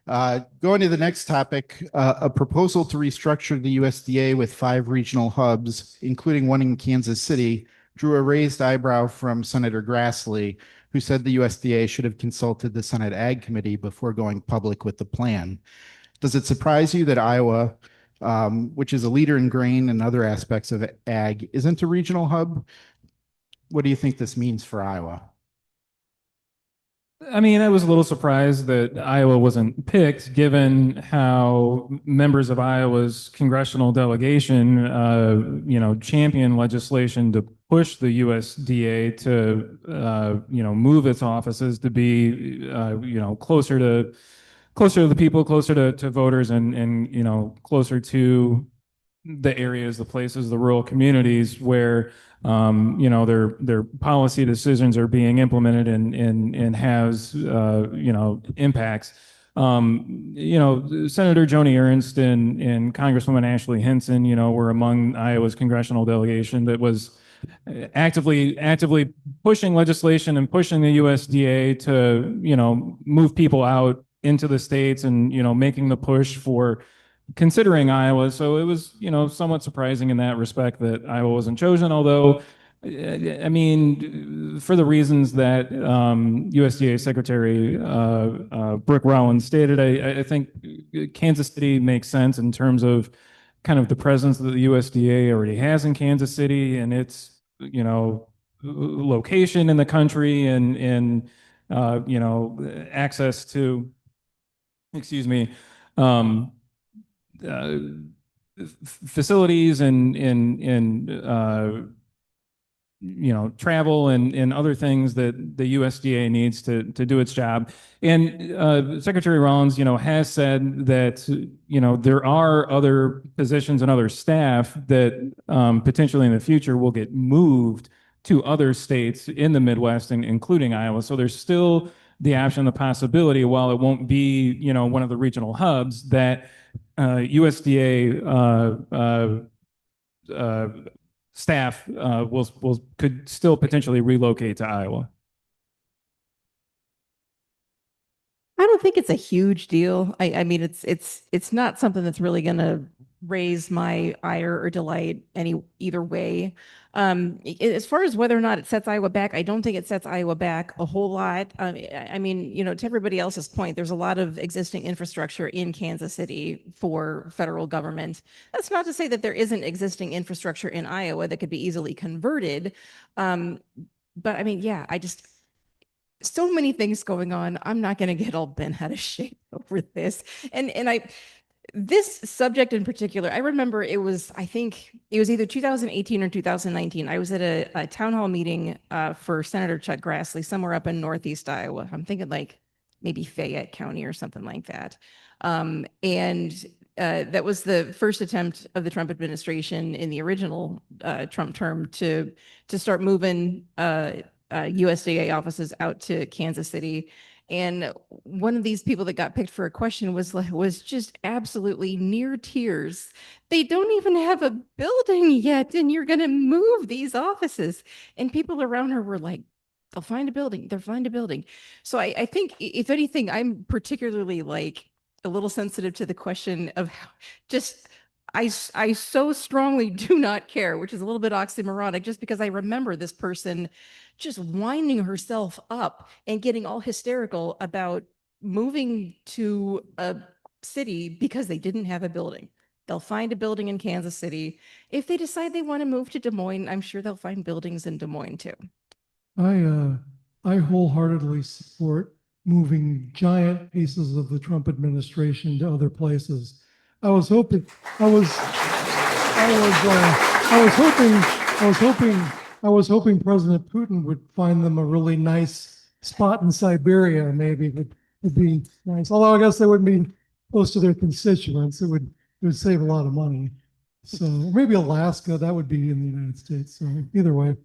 [SPEAKER 1] Going to the next topic, a proposal to restructure the USDA with 5 regional hubs, including one in Kansas City, drew a raised eyebrow from Senator Grassley, who said the USDA should have consulted the Senate Ag Committee before going public with the plan. Does it surprise you that Iowa, which is a leader in grain and other aspects of ag, isn't a regional hub? What do you think this means for Iowa?
[SPEAKER 4] I mean, I was a little surprised that Iowa wasn't picked, given how members of Iowa's congressional delegation, champion legislation to push the USDA to, move its offices to be, closer to the people, closer to voters, and closer to the areas, the places, the rural communities where their policy decisions are being implemented and has impacts. Senator Joni Ernst and Congresswoman Ashley Hinson, were among Iowa's congressional delegation that was actively pushing legislation and pushing the USDA to move people out into the states and making the push for considering Iowa. So it was, somewhat surprising in that respect that Iowa wasn't chosen, although, I mean, for the reasons that USDA Secretary Brooke Rowan stated, I think Kansas City makes sense in terms of kind of the presence that the USDA already has in Kansas City and its, location in the country and access to, facilities and travel and other things that the USDA needs to do its job. And Secretary Rollins, has said that there are other positions and other staff that potentially in the future will get moved to other states in the Midwest, including Iowa. So there's still the option, the possibility, while it won't be one of the regional hubs, that USDA staff could still potentially relocate to Iowa.
[SPEAKER 7] I don't think it's a huge deal. I mean, it's not something that's really going to raise my ire or delight either way. As far as whether or not it sets Iowa back, I don't think it sets Iowa back a whole lot. I mean, to everybody else's point, there's a lot of existing infrastructure in Kansas City for federal government. That's not to say that there isn't existing infrastructure in Iowa that could be easily converted. But I mean, yeah, so many things going on. I'm not going to get all bent out of shape over this. This subject in particular, I remember I think it was either 2018 or 2019. I was at a town hall meeting for Senator Chuck Grassley somewhere up in Northeast Iowa. I'm thinking like maybe Fayette County or something like that. That was the first attempt of the Trump administration in the original Trump term to start moving USDA offices out to Kansas City. And one of these people that got picked for a question was just absolutely near tears. They don't even have a building yet, and you're going to move these offices. And people around her were like, they'll find a building. They'll find a building. So I think, if anything, I'm particularly like a little sensitive to the question of how I so strongly do not care, which is a little bit oxymoronic, just because I remember this person just winding herself up and getting all hysterical about moving to a city because they didn't have a building. They'll find a building in Kansas City. If they decide they want to move to Des Moines, I'm sure they'll find buildings in Des Moines too.
[SPEAKER 5] I wholeheartedly support moving giant pieces of the Trump administration to other places. I was hoping President Putin would find them a really nice spot in Siberia. Maybe would be nice. Although I guess they wouldn't be close to their constituents. It would save a lot of money. So maybe Alaska, that would be in the United States. So either way.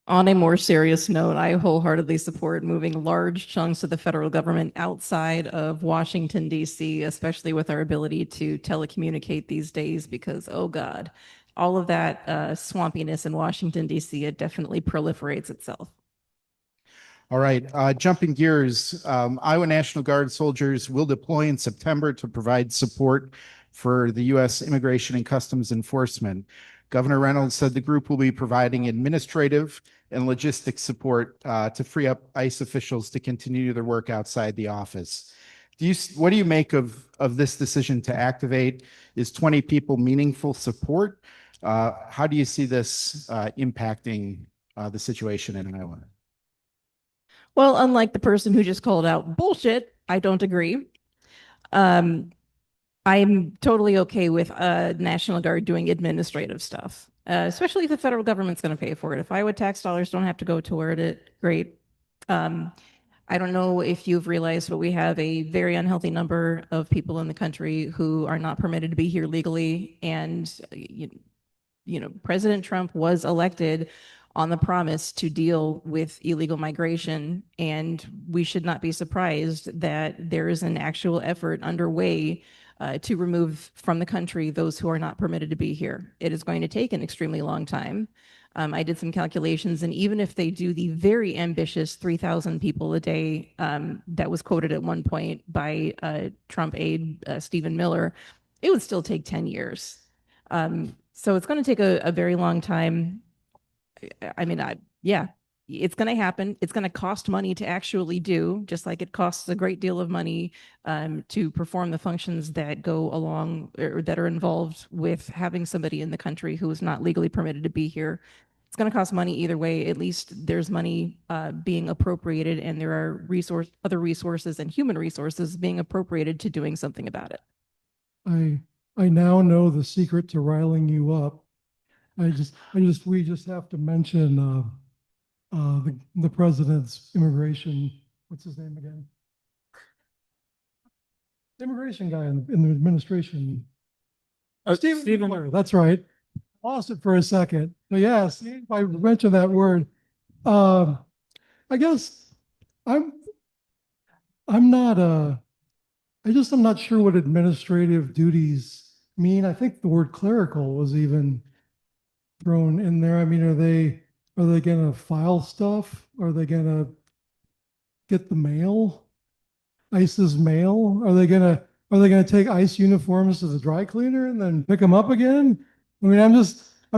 [SPEAKER 7] On a more serious note, I wholeheartedly support moving large chunks of the federal government outside of Washington, D.C., especially with our ability to telecommunicate these days, because, oh God, all of that swampiness in Washington, D.C., it definitely proliferates itself.
[SPEAKER 1] All right, jumping gears, Iowa National Guard soldiers will deploy in September to provide support for the U.S. Immigration and Customs Enforcement. Governor Reynolds said the group will be providing administrative and logistics support to free up ICE officials to continue their work outside the office. What do you make of this decision to activate? Is 20 people meaningful support? How do you see this impacting the situation in Iowa?
[SPEAKER 7] Well, unlike the person who just called out bullshit, I don't agree. I'm totally okay with National Guard doing administrative stuff, especially if the federal government's going to pay for it. If Iowa tax dollars don't have to go toward it, great. I don't know if you've realized, but we have a very unhealthy number of people in the country who are not permitted to be here legally. And, President Trump was elected on the promise to deal with illegal migration. And we should not be surprised that there is an actual effort underway to remove from the country those who are not permitted to be here. It is going to take an extremely long time. I did some calculations, and even if they do the very ambitious 3,000 people a day that was quoted at one point by Trump aide Stephen Miller, it would still take 10 years. So it's going to take a very long time. I mean, yeah, it's going to happen. It's going to cost money to actually do, just like it costs a great deal of money to perform the functions that go along or that are involved with having somebody in the country who is not legally permitted to be here. It's going to cost money either way. At least there's money being appropriated, and there are other resources and human resources being appropriated to doing something about it.
[SPEAKER 5] I now know the secret to riling you up. we just have to mention the president's immigration. What's his name again? Immigration guy in the administration. Stephen Miller, that's right. Lost it for a second. But yes, if I mentioned that word, I guess I'm not I'm not sure what administrative duties mean. I think the word clerical was even thrown in there. I mean, are they gonna file stuff? Are they gonna get the mail? ICE's mail? Are they gonna take ICE uniforms to the dry cleaner and then pick them up again? I mean, I'm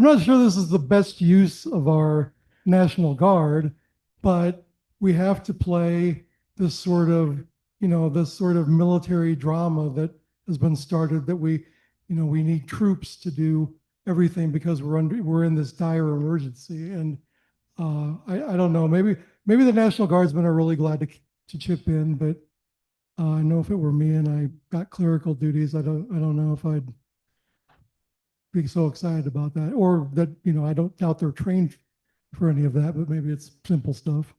[SPEAKER 5] not sure this is the best use of our National Guard, but we have to play this sort of military drama that has been started, that we need troops to do everything because we're in this dire emergency. And I don't know, maybe the National Guardsmen are really glad to chip in, but I know if it were me and I got clerical duties, I don't know if I'd be so excited about that, or that, I don't doubt they're trained for any of that, but maybe it's simple stuff.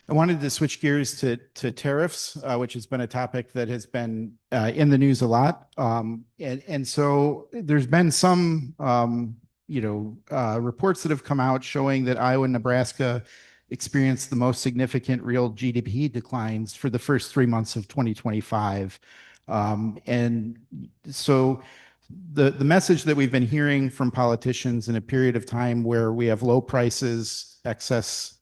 [SPEAKER 1] I wanted to switch gears to tariffs, which has been a topic that has been in the news a lot. And so there's been some, reports that have come out showing that Iowa and Nebraska experienced the most significant real GDP declines for the first 3 months of 2025. And so the message that we've been hearing from politicians in a period of time where we have low prices, excess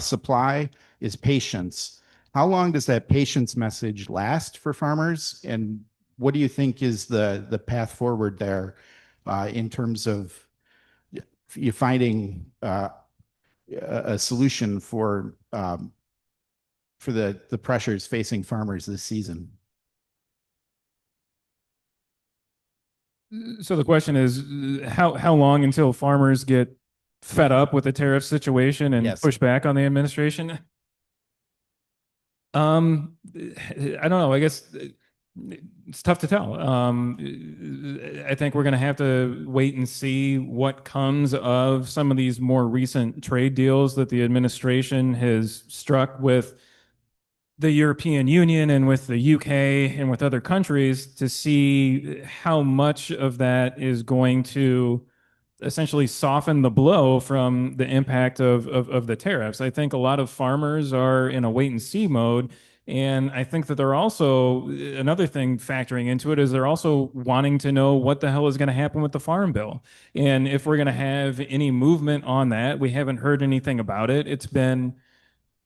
[SPEAKER 1] supply, is patience. How long does that patience message last for farmers? And what do you think is the path forward there in terms of you finding a solution for the pressures facing farmers this season?
[SPEAKER 4] So the question is, how long until farmers get fed up with the tariff situation and push back on the administration? I don't know. I guess it's tough to tell. I think we're going to have to wait and see what comes of some of these more recent trade deals that the administration has struck with the European Union and with the UK and with other countries, to see how much of that is going to essentially soften the blow from the impact of the tariffs. I think a lot of farmers are in a wait and see mode. And I think that they're also, another thing factoring into it is they're also wanting to know what the hell is going to happen with the farm bill. And if we're going to have any movement on that, we haven't heard anything about it. It's been,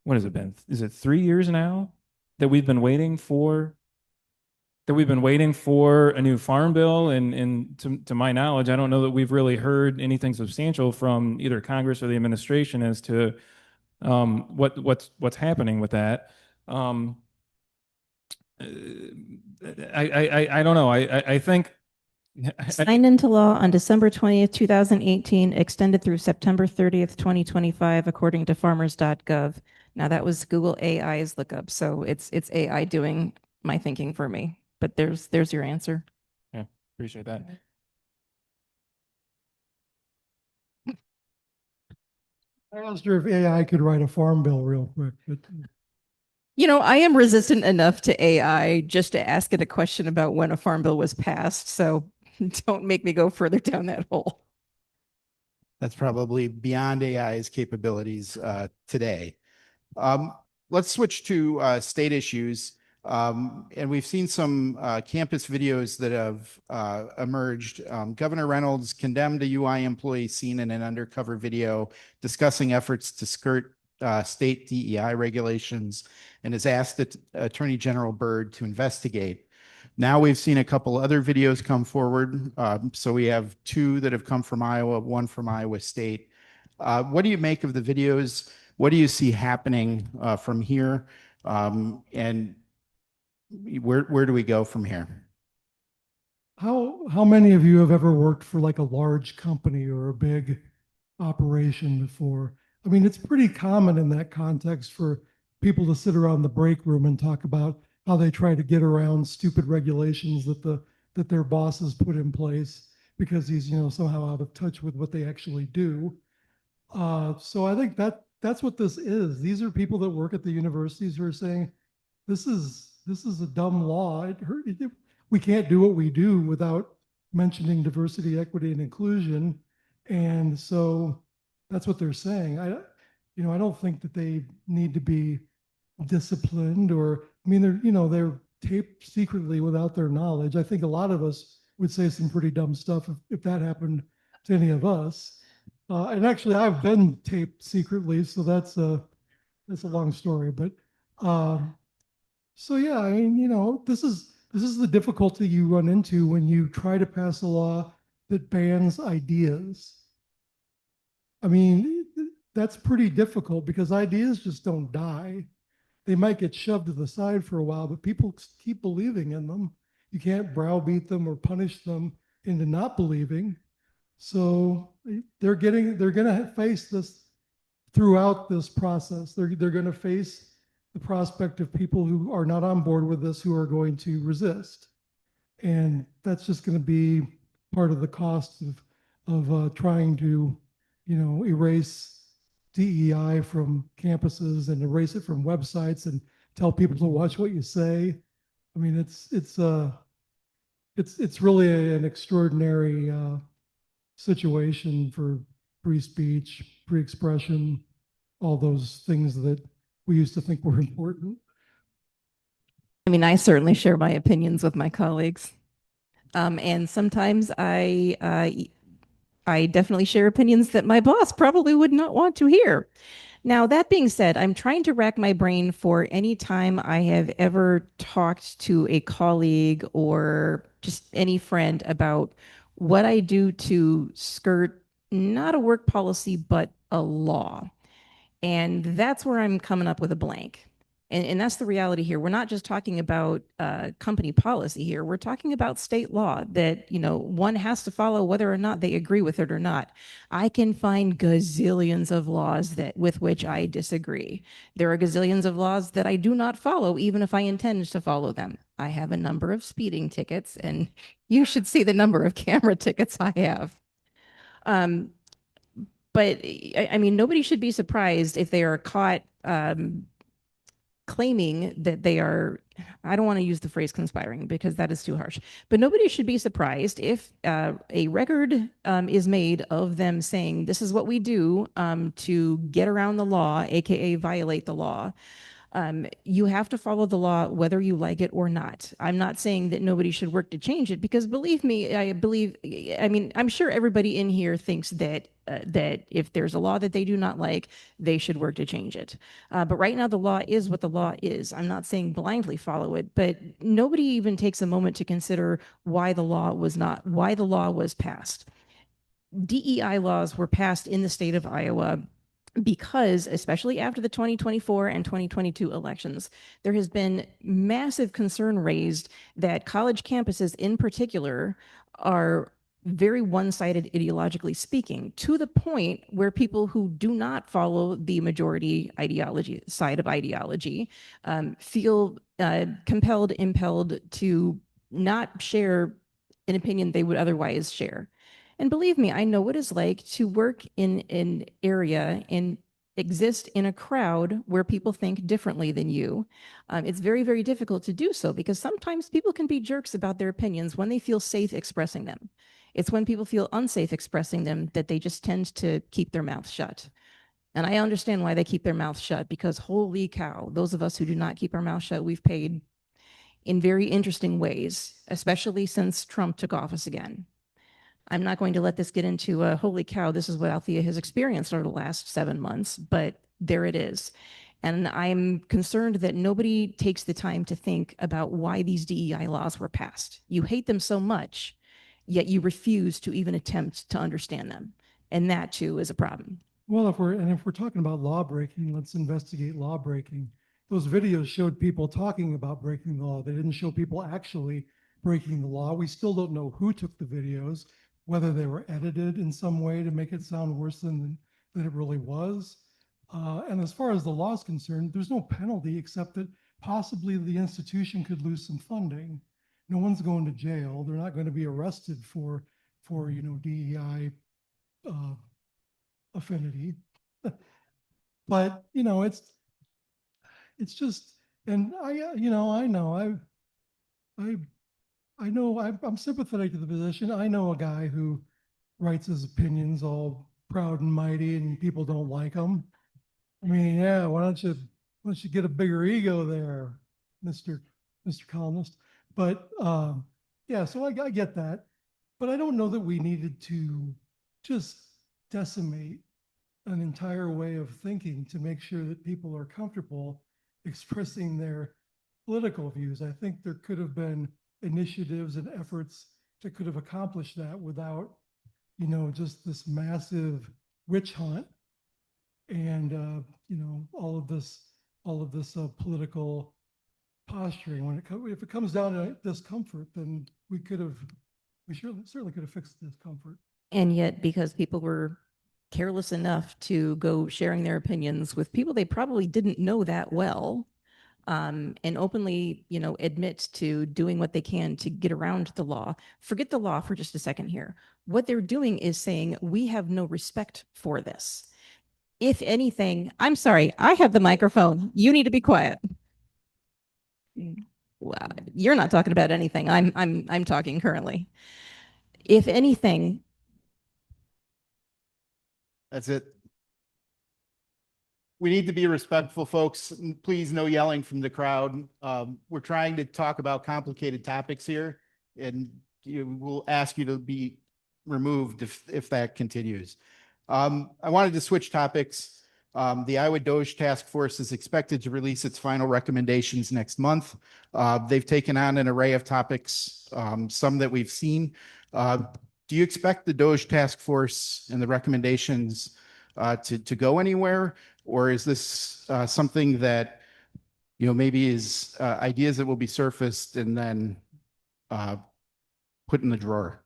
[SPEAKER 4] what has it been? Is it 3 years now that we've been waiting for a new farm bill? And to my knowledge, I don't know that we've really heard anything substantial from either Congress or the administration as to what's happening with that. I don't know. I think
[SPEAKER 7] Signed into law on December 20th, 2018, extended through September 30th, 2025, according to farmers.gov. Now that was Google AI's lookup, so it's AI doing my thinking for me. But there's your answer.
[SPEAKER 4] yeah, appreciate that.
[SPEAKER 5] I asked her if AI could write a farm bill real quick, but
[SPEAKER 7] I am resistant enough to AI just to ask it a question about when a farm bill was passed. So don't make me go further down that hole.
[SPEAKER 1] That's probably beyond AI's capabilities today. Let's switch to state issues. And we've seen some campus videos that have emerged. Governor Reynolds condemned a UI employee seen in an undercover video discussing efforts to skirt state DEI regulations and has asked Attorney General Byrd to investigate. Now we've seen a couple other videos come forward. So we have 2 that have come from Iowa, 1 from Iowa State. What do you make of the videos? What do you see happening from here? And where do we go from here?
[SPEAKER 5] how many of you have ever worked for like a large company or a big operation before? I mean, it's pretty common in that context for people to sit around the break room and talk about how they try to get around stupid regulations that their bosses put in place because he's somehow out of touch with what they actually do. So I think that's what this is. These are people that work at the universities who are saying, this is a dumb law. We can't do what we do without mentioning diversity, equity, and inclusion. And so that's what they're saying. I don't think that they need to be disciplined they're taped secretly without their knowledge. I think a lot of us would say some pretty dumb stuff if that happened to any of us. And actually, I've been taped secretly, so that's a long story. But so yeah, I mean, this is the difficulty you run into when you try to pass a law that bans ideas. I mean, that's pretty difficult because ideas just don't die. They might get shoved to the side for a while, but people keep believing in them. You can't browbeat them or punish them into not believing. So they're going to face this throughout this process. They're going to face the prospect of people who are not on board with this, who are going to resist. And that's just going to be part of the cost of trying to, erase DEI from campuses and erase it from websites and tell people to watch what you say. I mean, it's really an extraordinary situation for free speech, free expression, all those things that we used to think were important.
[SPEAKER 7] I mean, I certainly share my opinions with my colleagues. And sometimes I definitely share opinions that my boss probably would not want to hear. Now, that being said, I'm trying to rack my brain for any time I have ever talked to a colleague or just any friend about what I do to skirt not a work policy, but a law. And that's where I'm coming up with a blank. And that's the reality here. We're not just talking about company policy here. We're talking about state law that, one has to follow whether or not they agree with it or not. I can find gazillions of laws with which I disagree. There are gazillions of laws that I do not follow, even if I intend to follow them. I have a number of speeding tickets, and you should see the number of camera tickets I have. But I mean, nobody should be surprised if they are caught claiming that they are, I don't want to use the phrase conspiring because that is too harsh, but nobody should be surprised if a record is made of them saying, this is what we do to get around the law, AKA violate the law. You have to follow the law whether you like it or not. I'm not saying that nobody should work to change it, because believe me, I'm sure everybody in here thinks that that if there's a law that they do not like, they should work to change it. But right now the law is what the law is. I'm not saying blindly follow it, but nobody even takes a moment to consider why the law was passed. DEI laws were passed in the state of Iowa because, especially after the 2024 and 2022 elections, there has been massive concern raised that college campuses in particular are very one-sided ideologically speaking, to the point where people who do not follow the majority ideology side of ideology feel impelled to not share an opinion they would otherwise share. And believe me, I know what it's like to work in an area and exist in a crowd where people think differently than you. It's very, very difficult to do so because sometimes people can be jerks about their opinions when they feel safe expressing them. It's when people feel unsafe expressing them that they just tend to keep their mouth shut. And I understand why they keep their mouth shut, because holy cow, those of us who do not keep our mouth shut, we've paid in very interesting ways, especially since Trump took office again. I'm not going to let this get into a holy cow, this is what Althea has experienced over the last 7 months, but there it is. And I'm concerned that nobody takes the time to think about why these DEI laws were passed. You hate them so much, yet you refuse to even attempt to understand them. And that too is a problem.
[SPEAKER 5] Well, if we're talking about law breaking, let's investigate law breaking. Those videos showed people talking about breaking the law. They didn't show people actually breaking the law. We still don't know who took the videos, whether they were edited in some way to make it sound worse than it really was. And as far as the law is concerned, there's no penalty except that possibly the institution could lose some funding. No one's going to jail. They're not going to be arrested for DEI affinity. But it's just, and I'm sympathetic to the position. I know a guy who writes his opinions all proud and mighty, and people don't like him. I mean, yeah, why don't you get a bigger ego there, Mr. Columnist? But yeah, so I get that, but I don't know that we needed to just decimate an entire way of thinking to make sure that people are comfortable expressing their political views. I think there could have been initiatives and efforts that could have accomplished that without, just this massive witch hunt and all of this political posturing. If it comes down to discomfort, then we certainly could have fixed discomfort.
[SPEAKER 7] And yet, because people were careless enough to go sharing their opinions with people they probably didn't know that well, and openly, admit to doing what they can to get around the law. Forget the law for just a second here. What they're doing is saying, we have no respect for this. If anything, I'm sorry, I have the microphone. You need to be quiet. Well, you're not talking about anything. I'm talking currently. If anything,
[SPEAKER 1] That's it. We need to be respectful, folks. Please, no yelling from the crowd. We're trying to talk about complicated topics here, and we'll ask you to be removed if that continues. I wanted to switch topics. The Iowa DOJ Task Force is expected to release its final recommendations next month. They've taken on an array of topics, some that we've seen. Do you expect the DOJ Task Force and the recommendations to go anywhere? Or is this something that, maybe is ideas that will be surfaced and then put in the drawer?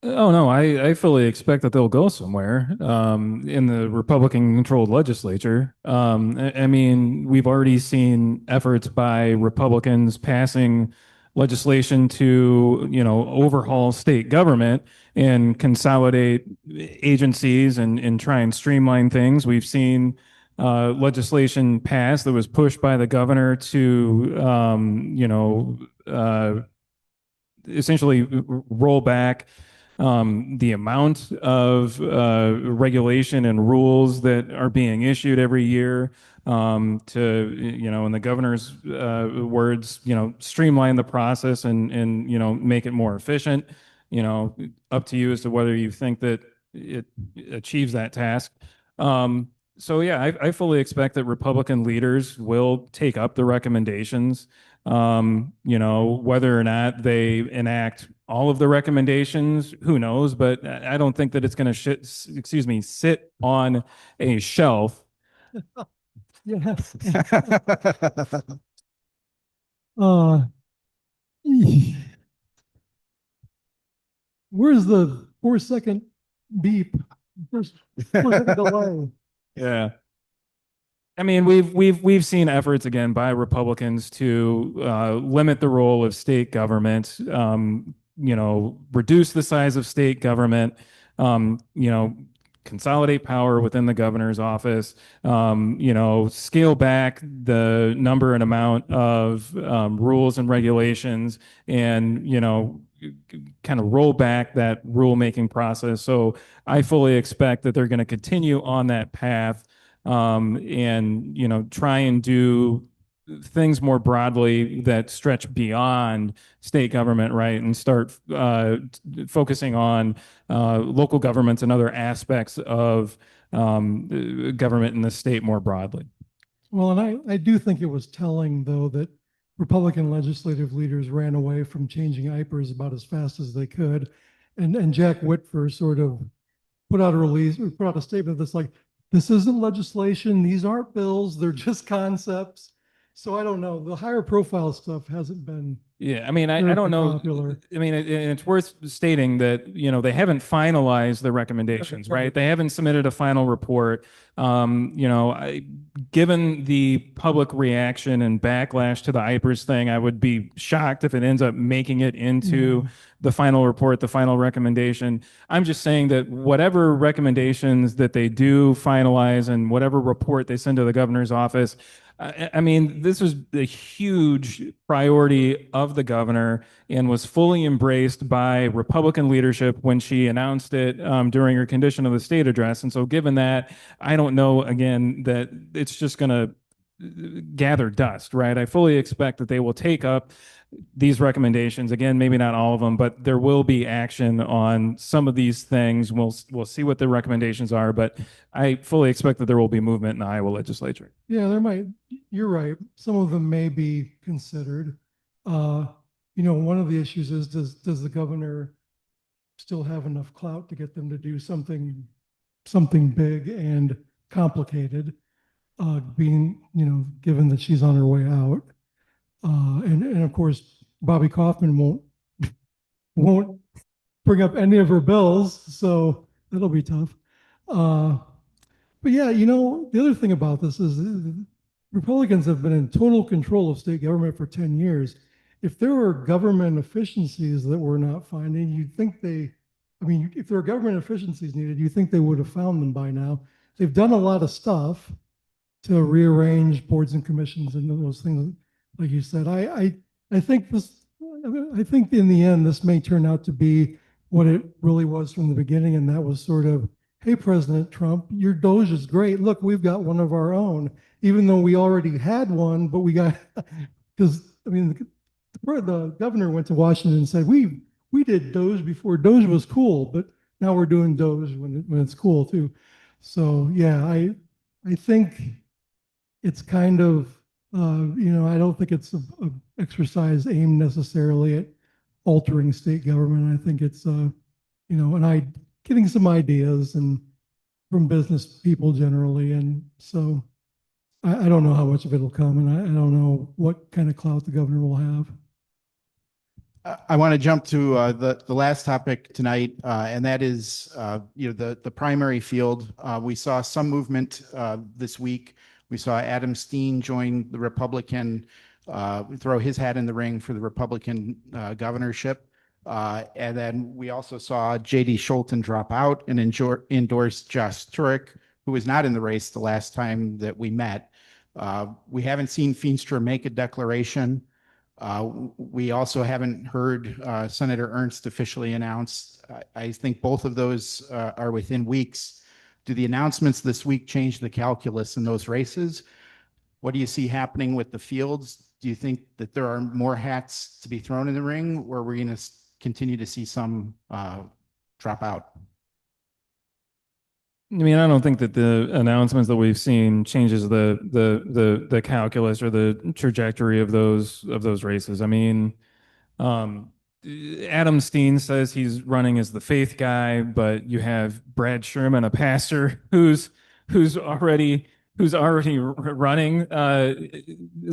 [SPEAKER 4] Oh, no, I fully expect that they'll go somewhere in the Republican-controlled legislature. I mean, we've already seen efforts by Republicans passing legislation to, overhaul state government and consolidate agencies and try and streamline things. We've seen legislation passed that was pushed by the governor to, essentially roll back the amount of regulation and rules that are being issued every year to, in the governor's words, streamline the process and make it more efficient. Up to you as to whether you think that it achieves that task. So yeah, I fully expect that Republican leaders will take up the recommendations. Whether or not they enact all of the recommendations, who knows? But I don't think that it's going to sit on a shelf.
[SPEAKER 5] Yes. Uh, where's the 4-second beep? First 4-second delay.
[SPEAKER 4] Yeah. I mean, we've seen efforts again by Republicans to limit the role of state government, reduce the size of state government, consolidate power within the governor's office, scale back the number and amount of rules and regulations, and kind of roll back that rulemaking process. So I fully expect that they're going to continue on that path. And try and do things more broadly that stretch beyond state government, right, and start focusing on local governments and other aspects of government in the state more broadly.
[SPEAKER 5] Well, and I do think it was telling, though, that Republican legislative leaders ran away from changing IPERS about as fast as they could. And Jack Whitford sort of put out a statement that's like, this isn't legislation. These aren't bills. They're just concepts. So I don't know. The higher profile stuff hasn't been.
[SPEAKER 4] Yeah, I mean, I don't know.
[SPEAKER 5] Popular.
[SPEAKER 4] I mean, it's worth stating that, they haven't finalized the recommendations, right? They haven't submitted a final report. Given the public reaction and backlash to the IPERS thing, I would be shocked if it ends up making it into the final report, the final recommendation. I'm just saying that whatever recommendations that they do finalize and whatever report they send to the governor's office, I mean, this was a huge priority of the governor and was fully embraced by Republican leadership when she announced it during her condition of the state address. And so given that, I don't know, again, that it's just going to gather dust, right? I fully expect that they will take up these recommendations. Again, maybe not all of them, but there will be action on some of these things. We'll see what the recommendations are, but I fully expect that there will be movement in the Iowa legislature.
[SPEAKER 5] Yeah, there might. You're right. Some of them may be considered. One of the issues is, does the governor still have enough clout to get them to do something big and complicated? Given that she's on her way out. And of course, Bobby Kaufman won't bring up any of her bills, so that'll be tough. But yeah, the other thing about this is Republicans have been in total control of state government for 10 years. If there were government efficiencies that we're not finding, you'd think if there are government efficiencies needed, you think they would have found them by now. They've done a lot of stuff to rearrange boards and commissions and those things. Like you said, I think in the end, this may turn out to be what it really was from the beginning. And that was sort of, hey, President Trump, your Doge is great. Look, we've got one of our own, even though we already had one, but we got, because the governor went to Washington and said, we did Doge before Doge was cool, but now we're doing Doge when it's cool too. So yeah, I think it's kind of, I don't think it's a exercise aimed necessarily at altering state government. I think it's, getting some ideas and from business people generally. And so I don't know how much of it will come, and I don't know what kind of clout the governor will have.
[SPEAKER 1] I want to jump to the last topic tonight, and that is the primary field. We saw some movement this week. We saw Adam Steen join the Republican, throw his hat in the ring for the Republican governorship. And then we also saw J.D. Scholten drop out and endorse Josh Turek who was not in the race the last time that we met. We haven't seen Feenstra make a declaration. We also haven't heard Senator Ernst officially announce. I think both of those are within weeks. Do the announcements this week change the calculus in those races? What do you see happening with the fields? Do you think that there are more hats to be thrown in the ring, or we're going to continue to see some drop out?
[SPEAKER 4] I mean, I don't think that the announcements that we've seen changes the calculus or the trajectory of those races. I mean, Adam Steen says he's running as the faith guy, but you have Brad Sherman, a pastor, who's already running.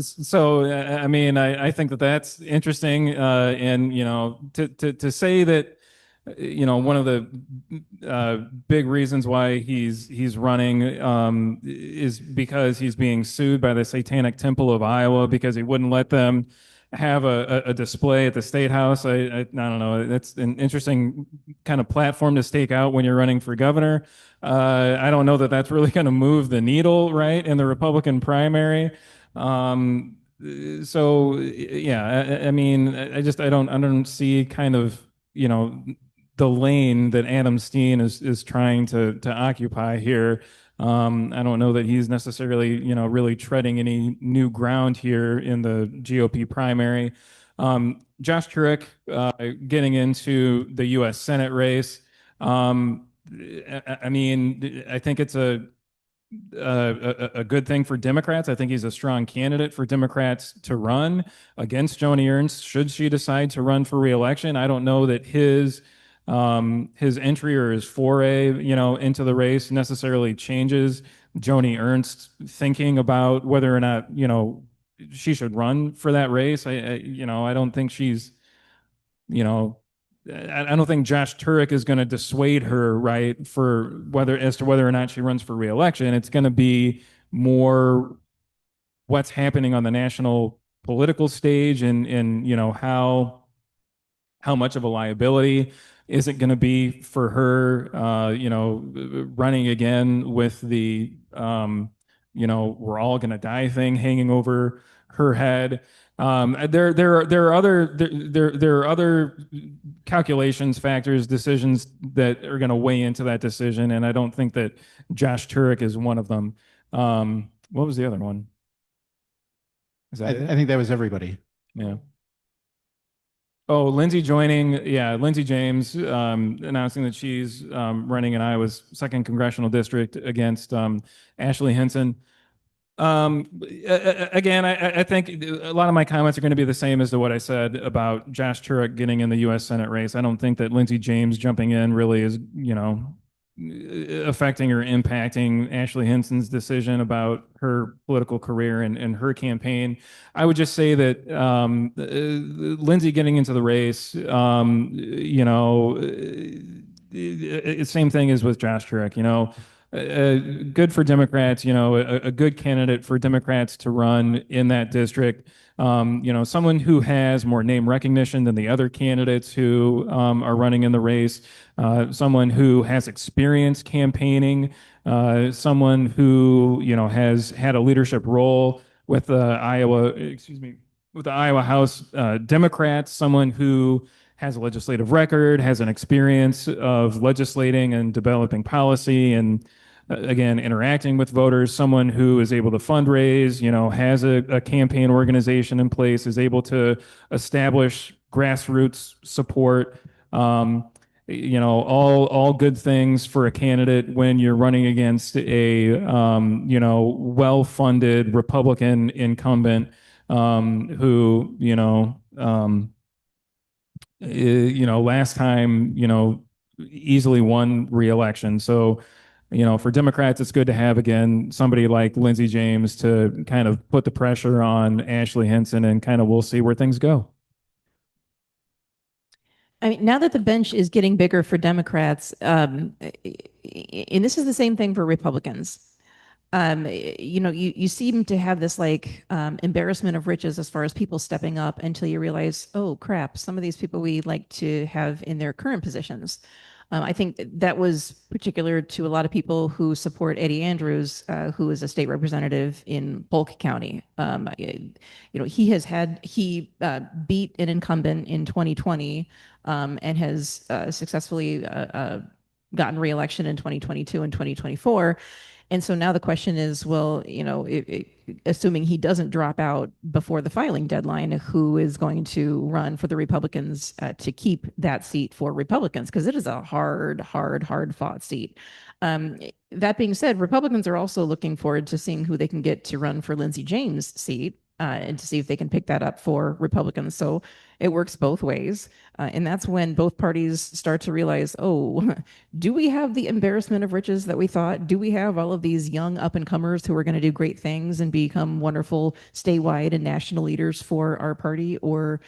[SPEAKER 4] So I mean, I think that that's interesting, and to say that one of the big reasons why he's running is because he's being sued by the Satanic Temple of Iowa because he wouldn't let them have a display at the State House. I don't know. That's an interesting kind of platform to stake out when you're running for governor. I don't know that that's really going to move the needle, right, in the Republican primary. So yeah, I mean, I don't see kind of the lane that Adam Steen is trying to occupy here. I don't know that he's necessarily, really treading any new ground here in the GOP primary. Josh Turek getting into the U.S. Senate race. I mean, I think it's a good thing for Democrats. I think he's a strong candidate for Democrats to run against Joni Ernst should she decide to run for re-election. I don't know that his entry or his foray, into the race necessarily changes Joni Ernst's thinking about whether or not, she should run for that race. I don't think she's, I don't think Josh Turek is going to dissuade her, right, as to whether or not she runs for re-election. It's going to be more what's happening on the national political stage and how much of a liability is it going to be for her, running again with the, we're all going to die thing hanging over her head. There are other calculations, factors, decisions that are going to weigh into that decision, and I don't think that Josh Turek is one of them. What was the other one? Is that it?
[SPEAKER 1] I think that was everybody.
[SPEAKER 4] Yeah. Oh, Lindsay James announcing that she's running in Iowa's 2nd congressional district against Ashley Hinson. Again, I think a lot of my comments are going to be the same as to what I said about Josh Turek getting in the U.S. Senate race. I don't think that Lindsay James jumping in really is, affecting or impacting Ashley Hinson's decision about her political career and her campaign. I would just say that Lindsay getting into the race, same thing as with Josh Turek, good for Democrats, a good candidate for Democrats to run in that district. Someone who has more name recognition than the other candidates who are running in the race, someone who has experience campaigning, someone who, has had a leadership role with the Iowa House Democrats, someone who has a legislative record, has an experience of legislating and developing policy and again, interacting with voters, someone who is able to fundraise, has a campaign organization in place, is able to establish grassroots support, all good things for a candidate when you're running against a, well-funded Republican incumbent who, last time, easily won re-election. So, for Democrats, it's good to have, again, somebody like Lindsay James to kind of put the pressure on Ashley Hinson and kind of we'll see where things go.
[SPEAKER 7] I mean, now that the bench is getting bigger for Democrats, and this is the same thing for Republicans, you seem to have this embarrassment of riches as far as people stepping up until you realize, oh crap, some of these people we like to have in their current positions I think that was particular to a lot of people who support Eddie Andrews, who is a state representative in Polk County. He beat an incumbent in 2020 and has successfully gotten reelection in 2022 and 2024. And so now the question is, well, assuming he doesn't drop out before the filing deadline, who is going to run for the Republicans to keep that seat for Republicans? Because it is a hard fought seat. That being said, Republicans are also looking forward to seeing who they can get to run for Lindsey James' seat. And to see if they can pick that up for Republicans. So it works both ways. And that's when both parties start to realize, oh, do we have the embarrassment of riches that we thought? Do we have all of these young up and comers who are going to do great things and become wonderful statewide and national leaders for our party? Or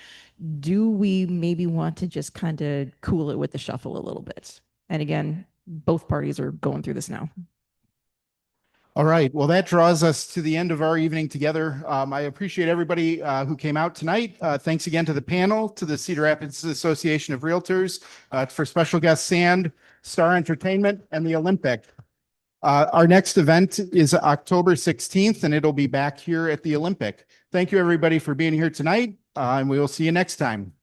[SPEAKER 7] do we maybe want to just kind of cool it with the shuffle a little bit? And again, both parties are going through this now.
[SPEAKER 1] All right. Well, that draws us to the end of our evening together. I appreciate everybody who came out tonight. Thanks again to the panel, to the Cedar Rapids Association of Realtors, for special guest Sand, Star Entertainment, and the Olympic. Our next event is October 16th, and it'll be back here at the Olympic. Thank you, everybody, for being here tonight, and we will see you next time.